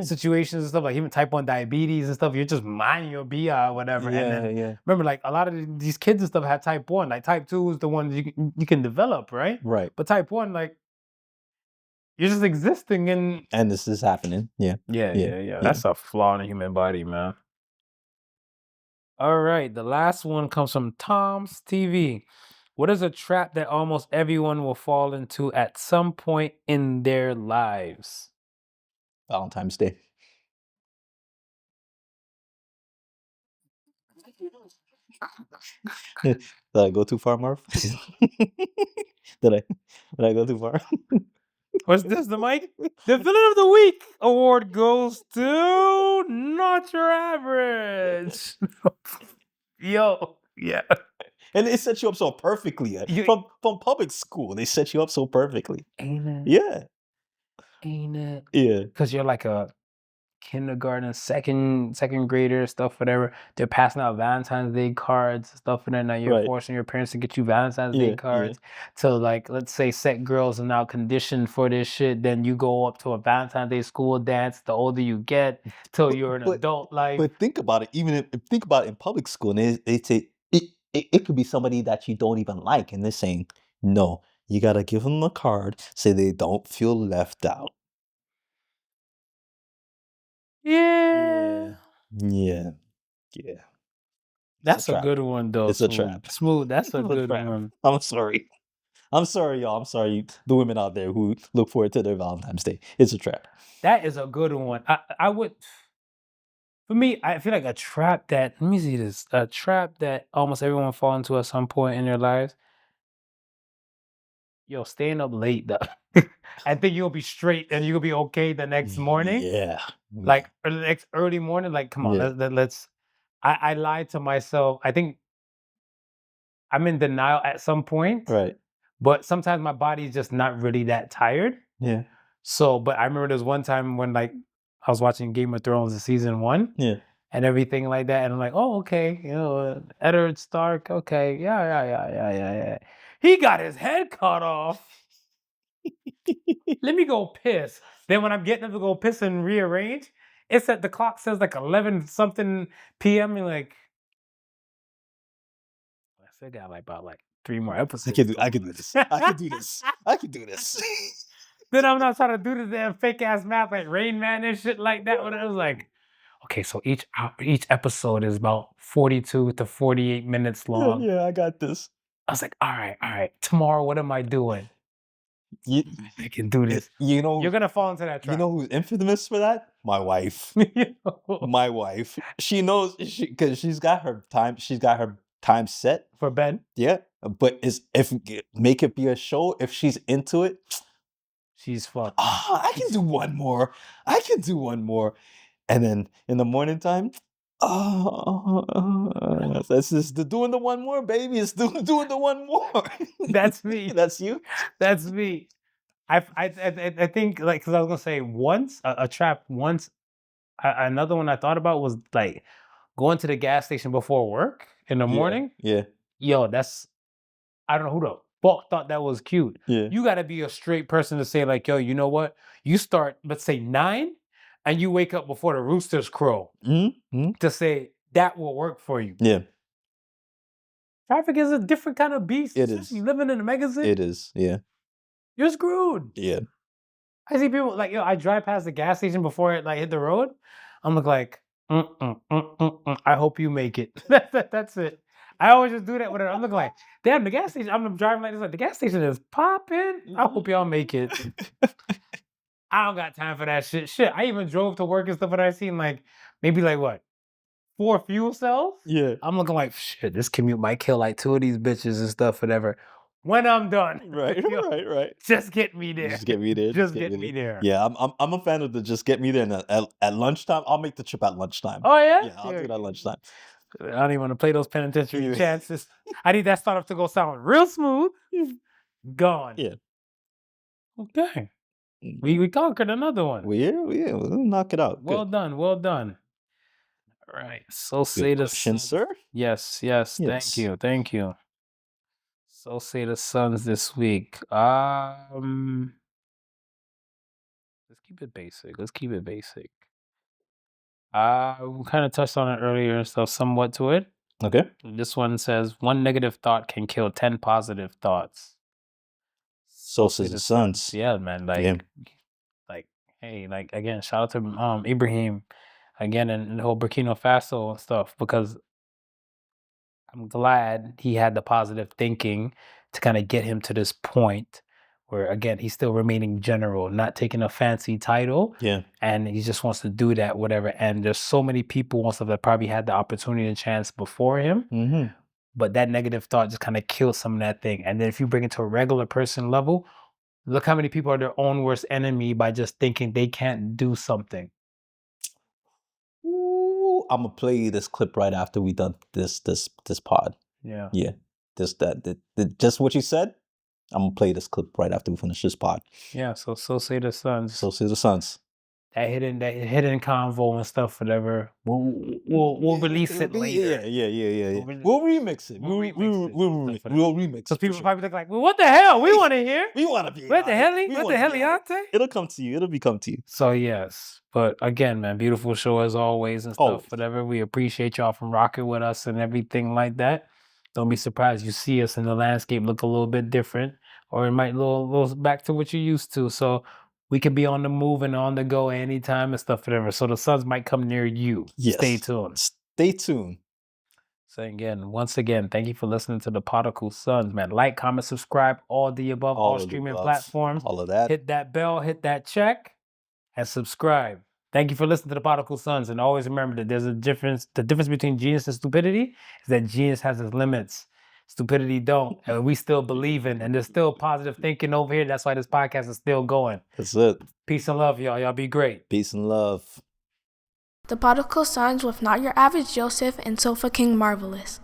situations and stuff, like even type 1 diabetes and stuff. You're just minding your BI or whatever. Yeah, and then, yeah. Remember, like a lot of these kids and stuff have type 1. Like type 2 is the one you can develop, right? Right. But type 1, like you're just existing and this is happening. Yeah. Yeah. That's a flaw in the human body, man. All right. The last one comes from TomsTV. What is a trap that almost everyone will fall into at some point in their lives? Valentine's Day. Did I go too far, Marv? Did I go too far? What's this, the mic? The villain of the week award goes to Not Your Average. Yo, yeah. And it set you up so perfectly. From public school, they set you up so perfectly. Ain't it? Yeah. Ain't it? Yeah. Because you're like a kindergarten, second grader, stuff, whatever. They're passing out Valentine's Day cards, stuff, and then now you're forcing your parents to get you Valentine's Day cards. So like, let's say set girls are now conditioned for this shit. Then you go up to a Valentine's Day school dance. The older you get, till you're an adult life. But think about it. Think about it in public school, and they say it could be somebody that you don't even like, and they're saying, no, you gotta give them a card so they don't feel left out. Yeah. That's a good one, though. It's a trap. Smooth. That's a good one. I'm sorry, y'all. I'm sorry, the women out there who look forward to their Valentine's Day. It's a trap. That is a good one. I would. For me, I feel like a trap that. Let me see this. A trap that almost everyone fall into at some point in their lives. Yo, staying up late though. I think you'll be straight and you'll be okay the next morning. Yeah. Like the next early morning. Like, come on, let's. I lied to myself. I think I'm in denial at some point. Right. but sometimes my body's just not really that tired. Yeah. So, but I remember there's one time when like I was watching Game of Thrones season 1. Yeah. And everything like that, and I'm like, oh, okay, Eddard Stark, okay, yeah. He got his head cut off. Let me go piss. Then when I'm getting up to go piss and rearrange, it's at the clock says like 11 something p.m. and like, I still got like about like 3 more episodes. I can do this. I can do this. Then I'm not trying to do the damn fake ass math like Rain Man and shit like that. When I was like, okay, so each episode is about 42 to 48 minutes long. Yeah, I got this. I was like, all right. Tomorrow, what am I doing? I can do this. You know, you're gonna fall into that trap. You know who's infamous for that? My wife. My wife. She knows because she's got her time. She's got her time set for bed. Yeah, but if make it be a show. If she's into it, she's fucked. Oh, I can do one more. And then in the morning time, that's just doing the one more, baby. It's doing the one more. That's me. That's you. That's me. I think like because I was gonna say once a trap once. Another one I thought about was like going to the gas station before work in the morning. Yeah. Yo, that's I don't know who the fuck thought that was cute. Yeah. You got to be a straight person to say like, yo, you know what? You start, let's say 9, and you wake up before the roosters crow to say that will work for you. Yeah. Traffic is a different kind of beast. It is. You living in a megacity. It is. Yeah. You're screwed. Yeah. I see people like, yo, I drive past the gas station before it like hit the road. I'm like, I hope you make it. That's it. I always just do that with it. I'm looking like, damn, the gas station. I'm driving like this, like the gas station is popping. I hope y'all make it. I don't got time for that shit. Shit, I even drove to work and stuff, and I seen like maybe like what 4 fuel cells. Yeah, I'm looking like shit. This commute might kill like 2 of these bitches and stuff, whatever. When I'm done, right. Just get me there. Just get me there. Just get me there. Yeah, I'm a fan of the just get me there. And at lunchtime, I'll make the trip at lunchtime. Oh yeah, yeah, I'll do it at lunchtime. I don't even want to play those penitentiary chances. I need that startup to go sound real smooth. Gone. Yeah. Okay. We conquered another one. We'll knock it out. Well done. All right. So say the Suns, sir. Yes. Thank you. So say the Suns this week. Let's keep it basic. We kind of touched on it earlier and stuff, somewhat to it. Okay. This one says 1 negative thought can kill 10 positive thoughts. So says the Suns. Yeah, man. Like, hey, like again, shout out to Ibrahim again and the whole Burkina Faso and stuff, because I'm glad he had the positive thinking to kind of get him to this point where, again, he's still remaining general, not taking a fancy title. Yeah. And he just wants to do that, whatever. And there's so many people and stuff that probably had the opportunity and chance before him. Mm-hmm. But that negative thought just kind of kills some of that thing. And then if you bring it to a regular person level, look how many people are their own worst enemy by just thinking they can't do something. Ooh, I'm gonna play you this clip right after we done this pod. Yeah. Just what you said. I'm gonna play this clip right after we finish this pod. Yeah. So say the Suns. So say the Suns. That hidden convo and stuff, whatever. We'll release it later. Yeah. We'll remix it. We'll remix it. Because people probably look like, well, what the hell? We want to hear. We want to be. What the hell? What the hell, It'll come to you. It'll become to you. So yes, but again, man, beautiful show as always and stuff. Whatever. We appreciate y'all from rocking with us and everything like that. Don't be surprised you see us in the landscape look a little bit different, or it might little back to what you're used to. So we can be on the move and on the go anytime and stuff, whatever. So the Suns might come near you. Yes. Stay tuned. So once again, thank you for listening to the Podical Suns, man. Like, comment, subscribe, all the above, all streaming platforms. All of that. Hit that bell, hit that check, and subscribe. Thank you for listening to the Podical Suns. And always remember that there's a difference. The difference between genius and stupidity is that genius has its limits. Stupidity don't. And we still believe in. And there's still positive thinking over here. That's why this podcast is still going. That's it. Peace and love, y'all. Y'all be great. Peace and love. The Podical Sons with Not Your Average Joseph and Sofa King Marvelous.